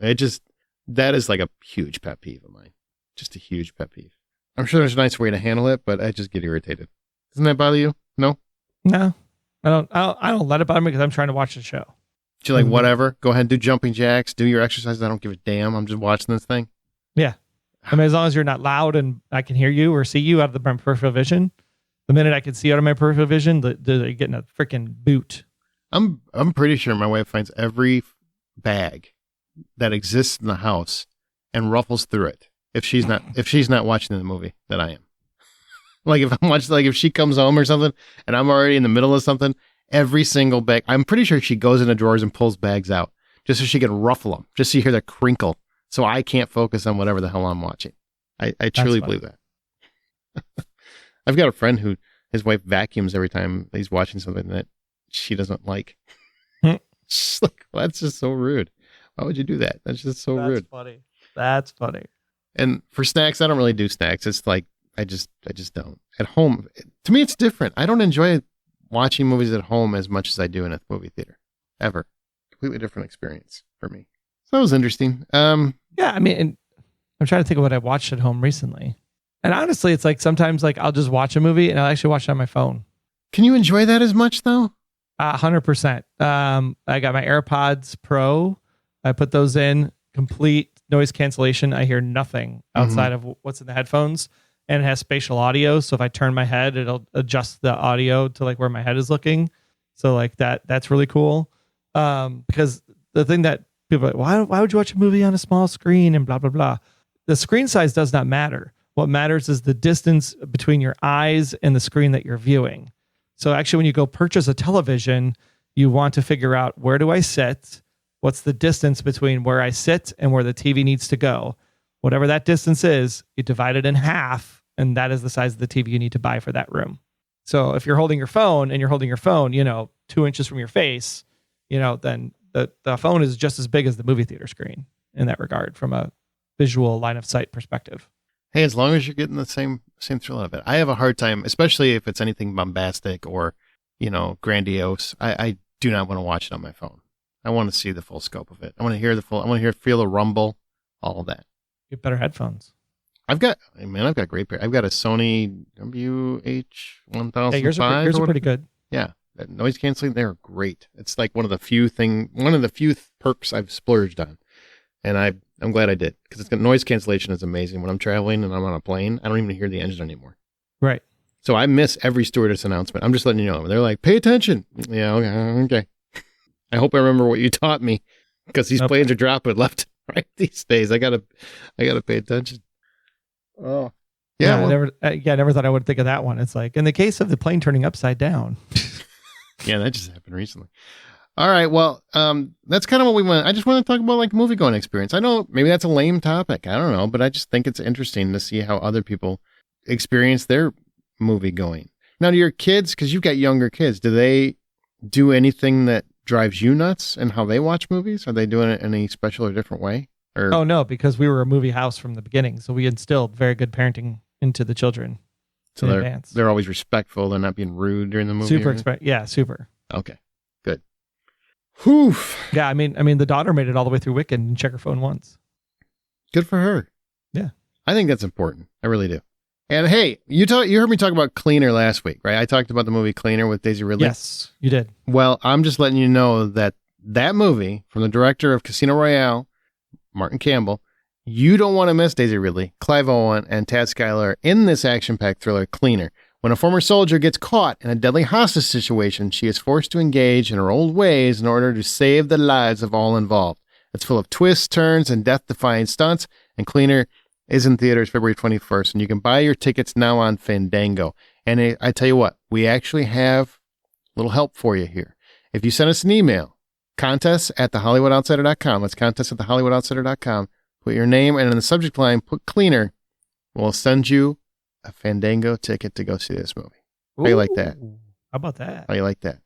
That is like a huge pet peeve of mine. Just a huge pet peeve. I'm sure there's a nice way to handle it, but I just get irritated. Doesn't that bother you? No? No. I don't let it bother me because I'm trying to watch the show. You're like, whatever. Go ahead and do jumping jacks. Do your exercises. I don't give a damn. I'm just watching this thing. Yeah. I mean, as long as you're not loud and I can hear you or see you out of my peripheral vision. The minute I can see out of my peripheral vision, they're getting a freaking boot. I'm pretty sure my wife finds every bag that exists in the house and ruffles through it if she's not watching the movie that I am. Like if I'm watching, like if she comes home or something and I'm already in the middle of something, every single bag, I'm pretty sure she goes into drawers and pulls bags out just so she can ruffle them, just so you hear that crinkle, so I can't focus on whatever the hell I'm watching. I truly believe that. I've got a friend who his wife vacuums every time he's watching something that she doesn't like. She's like, well, that's just so rude. Why would you do that? That's just so rude. That's funny. And for snacks, I don't really do snacks. It's like, I just don't. At home, to me, it's different. I don't enjoy watching movies at home as much as I do in a movie theater. Ever. Completely different experience for me. So that was interesting. Yeah, I mean, and I'm trying to think of what I watched at home recently. And honestly, it's like sometimes like I'll just watch a movie and I'll actually watch it on my phone. Can you enjoy that as much though? 100%. I got my AirPods Pro. I put those in, complete noise cancellation. I hear nothing outside of what's in the headphones. And it has spatial audio. So if I turn my head, it'll adjust the audio to like where my head is looking. So like that's really cool. Because the thing that people are like, why would you watch a movie on a small screen and blah, blah, blah. The screen size does not matter. What matters is the distance between your eyes and the screen that you're viewing. So actually, when you go purchase a television, you want to figure out, where do I sit? What's the distance between where I sit and where the TV needs to go? Whatever that distance is, you divide it in half, and that is the size of the TV you need to buy for that room. So if you're holding your phone and you're holding your phone, 2 inches from your face, then the phone is just as big as the movie theater screen in that regard from a visual line of sight perspective. Hey, as long as you're getting the same thrill out of it. I have a hard time, especially if it's anything bombastic or, grandiose. I do not want to watch it on my phone. I want to see the full scope of it. I want to feel the rumble, all of that. Get better headphones. I've got great pair. I've got a Sony WH-1005. Yeah, yours are pretty good. Yeah. That noise canceling, they're great. It's like one of the few perks I've splurged on. And I'm glad I did, because noise cancellation is amazing. When I'm traveling and I'm on a plane, I don't even hear the engine anymore. Right. So I miss every stewardess announcement. I'm just letting you know. They're like, pay attention. Yeah, okay. I hope I remember what you taught me, because these planes are dropping left and right these days. I gotta pay attention. Oh, yeah. I never thought I would think of that one. It's like, in the case of the plane turning upside down. Yeah, that just happened recently. All right, well, that's kind of what we want. I just want to talk about like movie going experience. I know maybe that's a lame topic. I don't know, but I just think it's interesting to see how other people experience their movie going. Now, to your kids, because you've got younger kids, do they do anything that drives you nuts and how they watch movies? Are they doing it in any special or different way? Or... Oh, no, because we were a movie house from the beginning. So we instilled very good parenting into the children in advance. They're always respectful. They're not being rude during the movie. Super. Okay, good. Whew. Yeah, I mean, the daughter made it all the way through Wicked and check her phone once. Good for her. Yeah. I think that's important. I really do. And hey, you heard me talk about Cleaner last week, right? I talked about the movie Cleaner with Daisy Ridley. Yes, you did. Well, I'm just letting you know that movie from the director of Casino Royale, Martin Campbell, you don't want to miss Daisy Ridley, Clive Owen, and Tad Skylar in this action-packed thriller Cleaner. When a former soldier gets caught in a deadly hostage situation, she is forced to engage in her old ways in order to save the lives of all involved. It's full of twists, turns, and death-defying stunts, and Cleaner is in theaters February 21st, and you can buy your tickets now on Fandango. And I tell you what, we actually have a little help for you here. If you send us an email, contest@thehollywoodoutsiders.com, that's contest@thehollywoodoutsiders.com, put your name, and in the subject line, put Cleaner, we'll send you a Fandango ticket to go see this movie. How you like that? How about that? How you like that?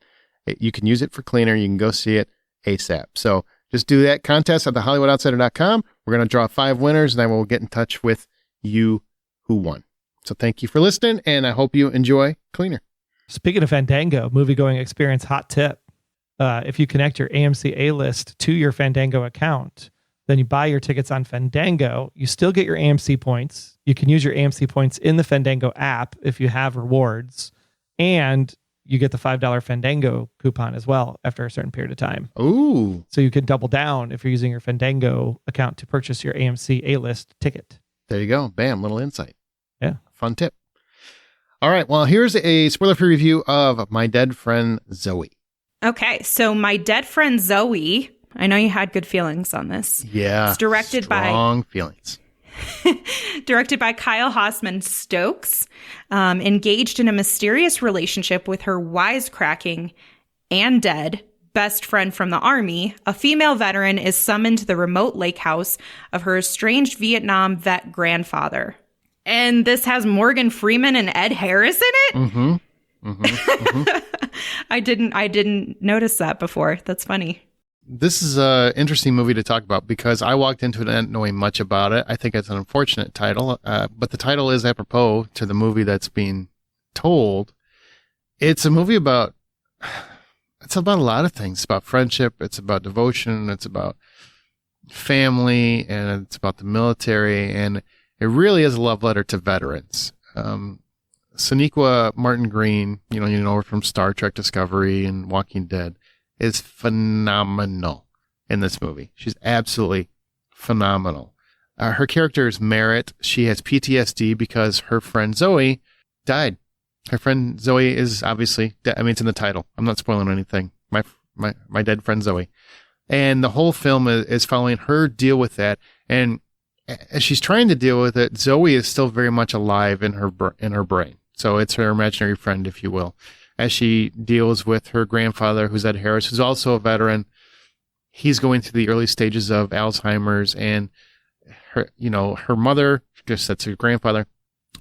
You can use it for Cleaner. You can go see it ASAP. So just do that. Contest@thehollywoodoutsiders.com. We're going to draw 5 winners, and then we'll get in touch with you who won. So thank you for listening, and I hope you enjoy Cleaner. Speaking of Fandango, movie-going experience hot tip. If you connect your AMC A-list to your Fandango account, then you buy your tickets on Fandango, you still get your AMC points. You can use your AMC points in the Fandango app if you have rewards, and you get the $5 Fandango coupon as well after a certain period of time. Ooh. So you can double down if you're using your Fandango account to purchase your AMC A-list ticket. There you go. Bam, little insight. Yeah. Fun tip. All right, well, here's a spoiler-free review of My Dead Friend Zoe. Okay, so My Dead Friend Zoe, I know you had good feelings on this. Yeah. It's directed strong feelings. Directed by Kyle Hossman Stokes, engaged in a mysterious relationship with her wisecracking and dead best friend from the army, a female veteran is summoned to the remote lake house of her estranged Vietnam vet grandfather. And this has Morgan Freeman and Ed Harris in it? Mm-hmm. Mm-hmm. Mm-hmm. I didn't notice that before. That's funny. This is an interesting movie to talk about because I walked into it not knowing much about it. I think it's an unfortunate title, but the title is apropos to the movie that's being told. It's a movie about a lot of things. It's about friendship. It's about devotion. It's about family, and it's about the military. And it really is a love letter to veterans. Sonequa Martin Green, you know her from Star Trek Discovery and Walking Dead, is phenomenal in this movie. She's absolutely phenomenal. Her character is Merritt. She has PTSD because her friend Zoe died. Her friend Zoe is obviously, it's in the title. I'm not spoiling anything. My dead friend Zoe. And the whole film is following her deal with that. And as she's trying to deal with it, Zoe is still very much alive in her brain. So it's her imaginary friend, if you will, as she deals with her grandfather, who's Ed Harris, who's also a veteran. he's going through the early stages of Alzheimer's, and her mother, just that's her grandfather,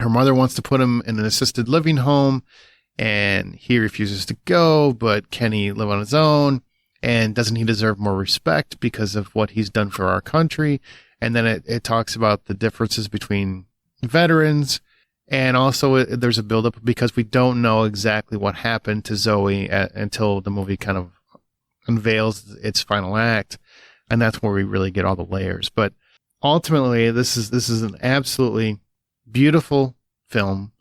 her mother wants to put him in an assisted living home, and he refuses to go, but can he live on his own? And doesn't he deserve more respect because of what he's done for our country? And then it talks about the differences between veterans, and also there's a buildup because we don't know exactly what happened to Zoe until the movie kind of unveils its final act, and that's where we really get all the layers. But ultimately, this is an absolutely beautiful film,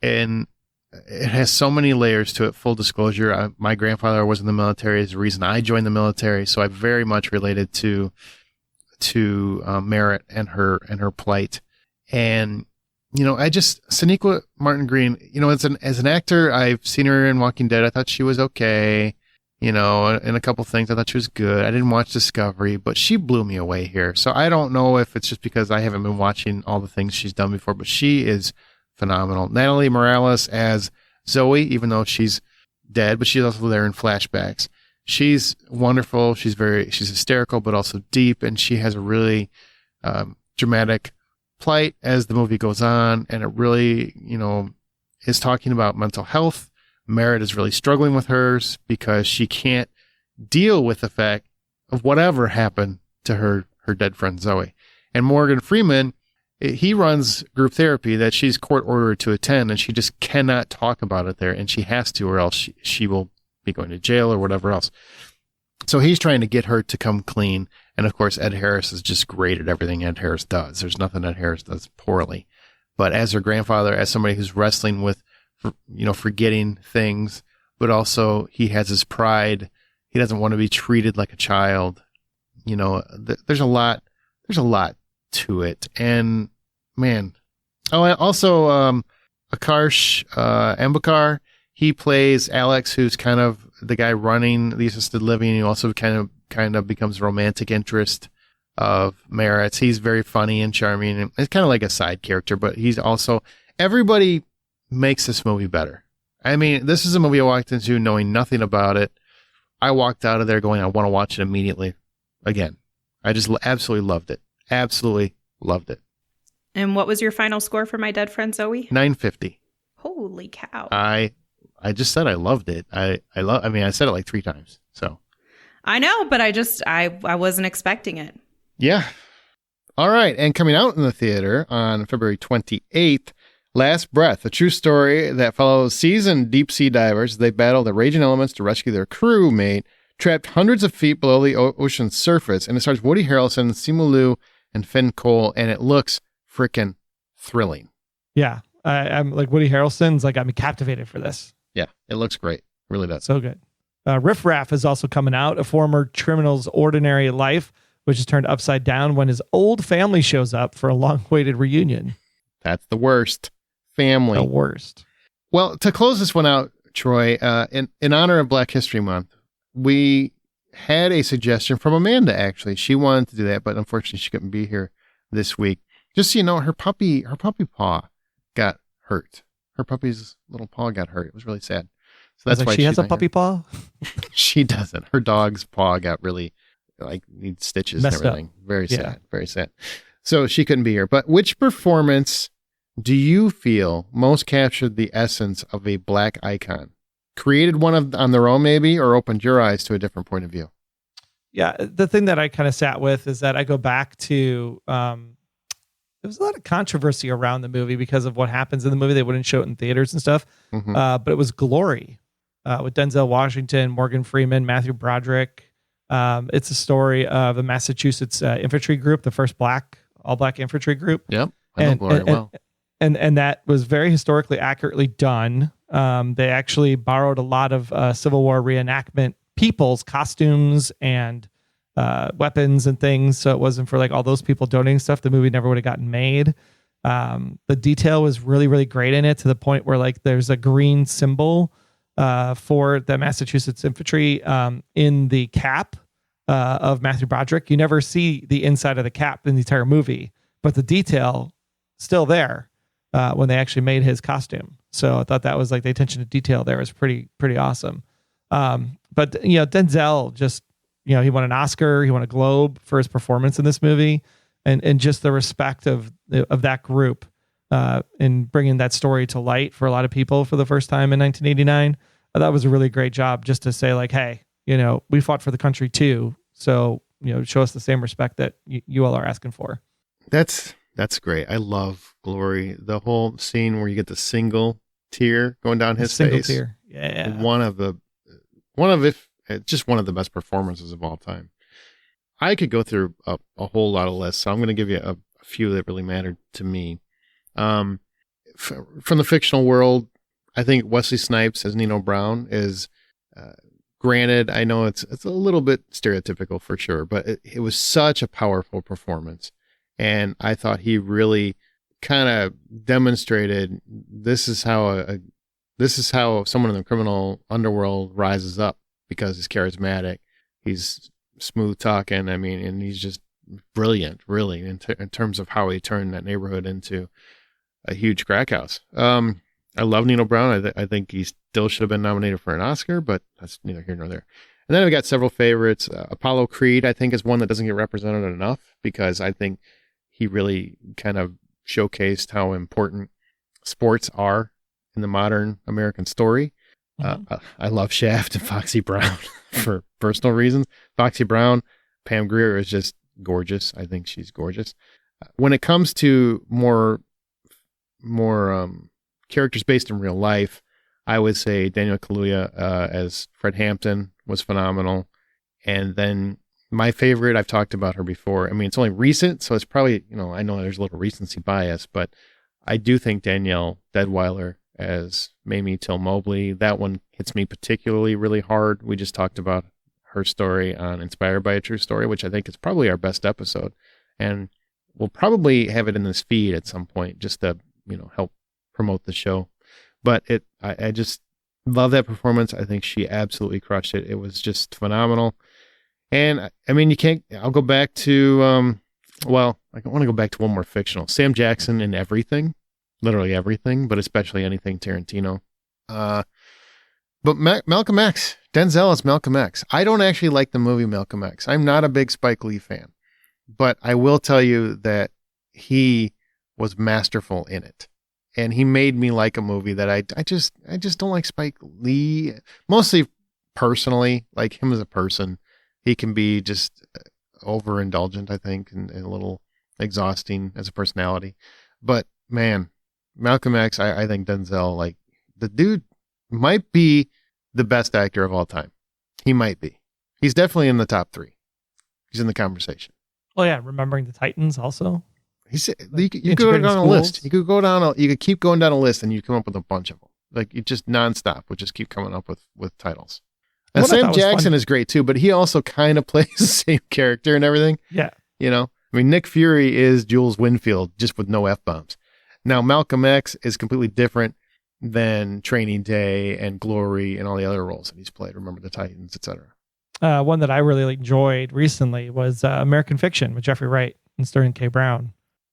and it has so many layers to it. Full disclosure, my grandfather was in the military. Is the reason I joined the military, so I very much related to Merritt and her plight. And Sonequa Martin Green, as an actor, I've seen her in Walking Dead. I thought she was okay. In a couple things, I thought she was good. I didn't watch Discovery, but she blew me away here. So I don't know if it's just because I haven't been watching all the things she's done before, but she is phenomenal. Natalie Morales as Zoe, even though she's dead, but she's also there in flashbacks. She's wonderful. She's hysterical, but also deep, and she has a really dramatic plight as the movie goes on, and it really, is talking about mental health. Merritt is really struggling with hers because she can't deal with the fact of whatever happened to her dead friend Zoe. And Morgan Freeman, he runs group therapy that she's court ordered to attend, and she just cannot talk about it there, and she has to, or else she will be going to jail or whatever else. So he's trying to get her to come clean. And of course, Ed Harris is just great at everything Ed Harris does. There's nothing Ed Harris does poorly. But as her grandfather, as somebody who's wrestling with, forgetting things, but also he has his pride. He doesn't want to be treated like a child. There's a lot to it. And man, also, Akarsh Ambakar, he plays Alex, who's kind of the guy running the assisted living. He also kind of becomes romantic interest of Merritt's. He's very funny and charming, and it's kind of like a side character, but he's also, everybody makes this movie better. I mean, this is a movie I walked into knowing nothing about it. I walked out of there going, I want to watch it immediately again. I just absolutely loved it. Absolutely loved it. And what was your final score for My Dead Friend Zoe? 950. Holy cow. I just said I loved it. I said it like 3 times. So I know, but I wasn't expecting it. Yeah. All right. And coming out in the theater on February 28th, Last Breath, a true story that follows seasoned deep sea divers as they battle the raging elements to rescue their crewmate trapped hundreds of feet below the ocean's surface. And it stars Woody Harrelson, Simu Liu, and Finn Cole, and it looks freaking thrilling. Yeah. I'm like Woody Harrelson's I'm captivated for this. Yeah, it looks great. Really does. So good. Riff Raff is also coming out, a former criminal's ordinary life, which is turned upside down when his old family shows up for a long-awaited reunion. That's the worst. Family. The worst. Well, to close this one out, Troy, in honor of Black History Month, we had a suggestion from Amanda, actually. She wanted to do that, but unfortunately she couldn't be here this week. Just so you know, her puppy paw got hurt. Her puppy's little paw got hurt. It was really sad. So that's why she has a puppy paw? She doesn't. Her dog's paw got really, needs stitches messed and everything. Up. Very sad. Very sad. So she couldn't be here. But which performance do you feel most captured the essence of a Black icon? Created one on their own, maybe, or opened your eyes to a different point of view? Yeah, the thing that I kind of sat with is that I go back to, there was a lot of controversy around the movie because of what happens in the movie. They wouldn't show it in theaters and stuff. Mm-hmm. But it was Glory with Denzel Washington, Morgan Freeman, Matthew Broderick. It's a story of a Massachusetts infantry group, the first all-black infantry group. Yep, I know Glory well. And that was very historically accurately done. They actually borrowed a lot of Civil War reenactment people's costumes and weapons and things. So it wasn't for all those people donating stuff. The movie never would have gotten made. The detail was really, really great in it, to the point where there's a green symbol for the Massachusetts infantry in the cap of Matthew Broderick. You never see the inside of the cap in the entire movie, but the detail still there when they actually made his costume. So I thought that was the attention to detail there was pretty awesome. But Denzel, just he won an Oscar, he won a Globe for his performance in this movie, and just the respect of that group in bringing that story to light for a lot of people for the first time in 1989. That was a really great job, just to say like, hey, we fought for the country too, so show us the same respect that you all are asking for. That's great. I love Glory. The whole scene where you get the single tear going down his single face. Tear. Yeah. Just one of the best performances of all time. I could go through a whole lot of lists, so I'm going to give you a few that really mattered to me. From the fictional world, I think Wesley Snipes as Nino Brown is, granted, I know it's a little bit stereotypical for sure, but it was such a powerful performance. And I thought he really kind of demonstrated this is how someone in the criminal underworld rises up, because he's charismatic, he's smooth talking. I mean, and he's just brilliant, really, in terms of how he turned that neighborhood into a huge crack house. I love Nino Brown. I think he still should have been nominated for an Oscar, but that's neither here nor there. And then we got several favorites. Apollo Creed, I think, is one that doesn't get represented enough, because I think he really kind of showcased how important sports are in the modern American story. I love Shaft and Foxy Brown for personal reasons. Foxy Brown, Pam Grier is just gorgeous. I think she's gorgeous. When it comes to more characters based in real life, I would say Daniel Kaluuya as Fred Hampton was phenomenal. And then my favorite, I've talked about her before. I mean, it's only recent, so it's probably, I know there's a little recency bias, but I do think Danielle Deadwyler as Mamie Till Mobley, that one hits me particularly really hard. We just talked about her story on Inspired by a True Story, which I think is probably our best episode. And we'll probably have it in this feed at some point just to, help promote the show. But I just love that performance. I think she absolutely crushed it. It was just phenomenal. And I mean, I'll go back to, I want to go back to one more fictional. Sam Jackson in everything, literally everything, but especially anything Tarantino. But Malcolm X, Denzel as Malcolm X. I don't actually like the movie Malcolm X. I'm not a big Spike Lee fan, but I will tell you that he was masterful in it. And he made me like a movie that I just don't like Spike Lee, mostly personally, like him as a person. He can be just overindulgent, I think, and a little exhausting as a personality. But man, Malcolm X, I think Denzel, like, the dude might be the best actor of all time. He might be. He's definitely in the top 3. He's in the conversation. Oh yeah, Remembering the Titans also. You could go down a list. You could keep going down a list, and you come up with a bunch of them. Like, you just nonstop would just keep coming up with titles. And Sam Jackson is great too, but he also kind of plays the same character and everything. Yeah. I mean, Nick Fury is Jules Winfield, just with no F-bombs. Now, Malcolm X is completely different than Training Day and Glory and all the other roles that he's played. Remember the Titans, etc. One that I really enjoyed recently was American Fiction with Jeffrey Wright and Sterling K. Brown.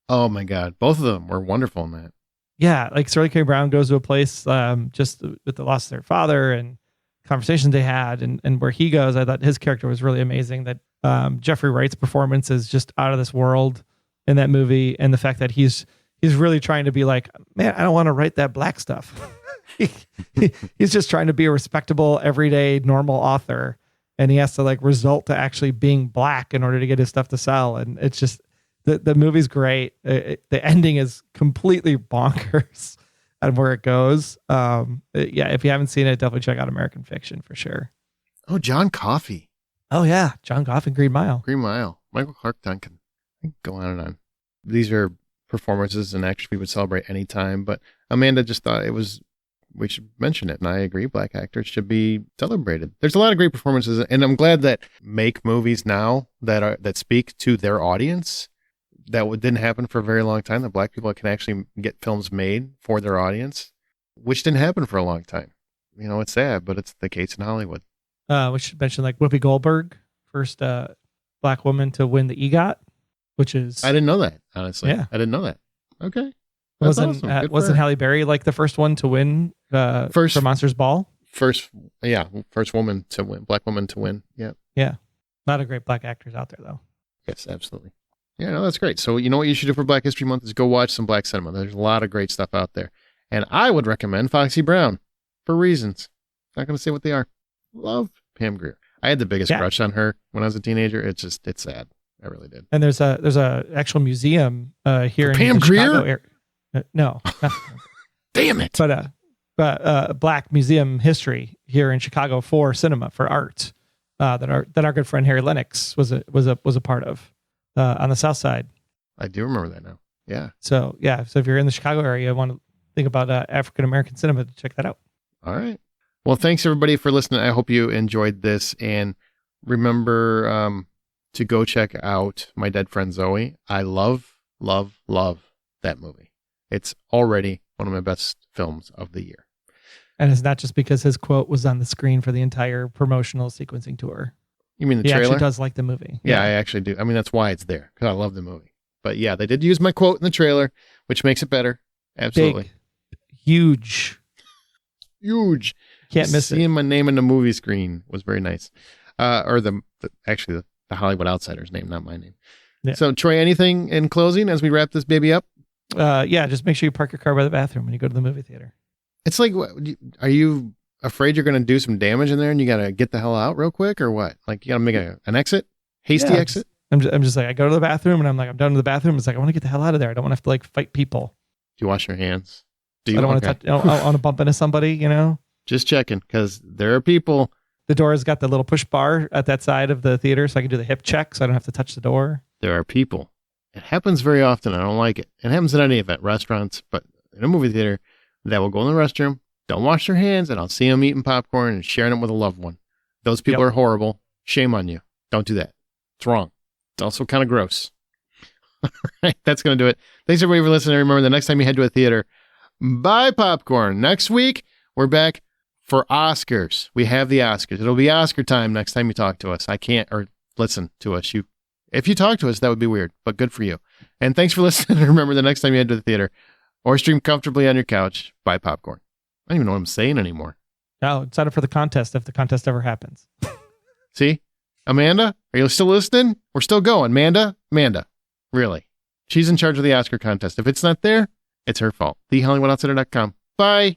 Oh my God. Both of them were wonderful in that. Yeah. Like Sterling K. Brown goes to a place just with the loss of their father and conversations they had and where he goes. I thought his character was really amazing. That Jeffrey Wright's performance is just out of this world in that movie. And the fact that he's really trying to be like, man, I don't want to write that black stuff. He's just trying to be a respectable, everyday, normal author. And he has to like resort to actually being black in order to get his stuff to sell. And it's just, the movie's great. The ending is completely bonkers and where it goes. If you haven't seen it, definitely check out American Fiction for sure. Oh, John Coffey. Oh yeah. John Coffey, Green Mile. Michael Clark Duncan. I can go on and on. These are performances and actors we would celebrate anytime, but Amanda just thought we should mention it. And I agree. Black actors should be celebrated. There's a lot of great performances, and I'm glad that make movies now that speak to their audience. That didn't happen for a very long time, that black people can actually get films made for their audience, which didn't happen for a long time. It's sad, but it's the case in Hollywood. We should mention like Whoopi Goldberg, first black woman to win the EGOT, which is... I didn't know that, honestly. Yeah. I didn't know that. Okay. Wasn't Halle Berry like the first one to win for Monsters Ball? First woman to win, black woman to win. Yeah. Yeah. A lot of great black actors out there, though. Yes, absolutely. Yeah, no, that's great. So you know what you should do for Black History Month is go watch some black cinema. There's a lot of great stuff out there. And I would recommend Foxy Brown for reasons. Not going to say what they are. Love Pam Grier. I had the biggest crush on her when I was a teenager. It's sad. I really did. And there's a actual museum here for in Pam Grier? Chicago. No. Damn it. But black museum history here in Chicago for cinema, for art, that our good friend Harry Lennox was a part of on the South Side. I do remember that now. Yeah. So if you're in the Chicago area, want to think about African American cinema, to check that out. All right. Well, thanks everybody for listening. I hope you enjoyed this, and remember to go check out My Dead Friend Zoe. I love that movie. It's already one of my best films of the year. And it's not just because his quote was on the screen for the entire promotional sequencing tour. You mean the he trailer? He actually does like the movie. Yeah, I actually do. I mean, that's why it's there, because I love the movie. But yeah, they did use my quote in the trailer, which makes it better. Absolutely. Big, huge. Can't miss Seeing my name in the movie screen was very nice. Or the Hollywood Outsider's name, not my name. Yeah. So, Troy, anything in closing as we wrap this baby up? Just make sure you park your car by the bathroom when you go to the movie theater. It's like, are you afraid you're going to do some damage in there and you got to get the hell out real quick, or what? Like, you got to make an exit? Hasty exit? I'm just like, I go to the bathroom and I'm like, I'm done to the bathroom. It's like, I want to get the hell out of there. I don't want to have to like fight people. Do you wash your hands? I don't want to touch. I want to bump into somebody, you know? Just checking, because there are people. The door's got the little push bar at that side of the theater, so I can do the hip check, so I don't have to touch the door. There are people. It happens very often. I don't like it. It happens at any event, restaurants, but in a movie theater, that will go in the restroom, don't wash their hands, and I'll see them eating popcorn and sharing it with a loved one. Those people are horrible. Shame on you. Don't do that. It's wrong. It's also kind of gross. All right, that's going to do it. Thanks everybody for listening. Remember, the next time you head to a theater, buy popcorn. Next week, we're back for Oscars. We have the Oscars. It'll be Oscar time next time you talk to us. Or listen to us. If you talk to us, that would be weird, but good for you. And thanks for listening. Remember, the next time you head to the theater or stream comfortably on your couch, buy popcorn. I don't even know what I'm saying anymore. No, sign up for the contest if the contest ever happens. See? Amanda, are you still listening? We're still going. Amanda, really. She's in charge of the Oscar contest. If it's not there, it's her fault. TheHollywoodOutsider.com. Bye.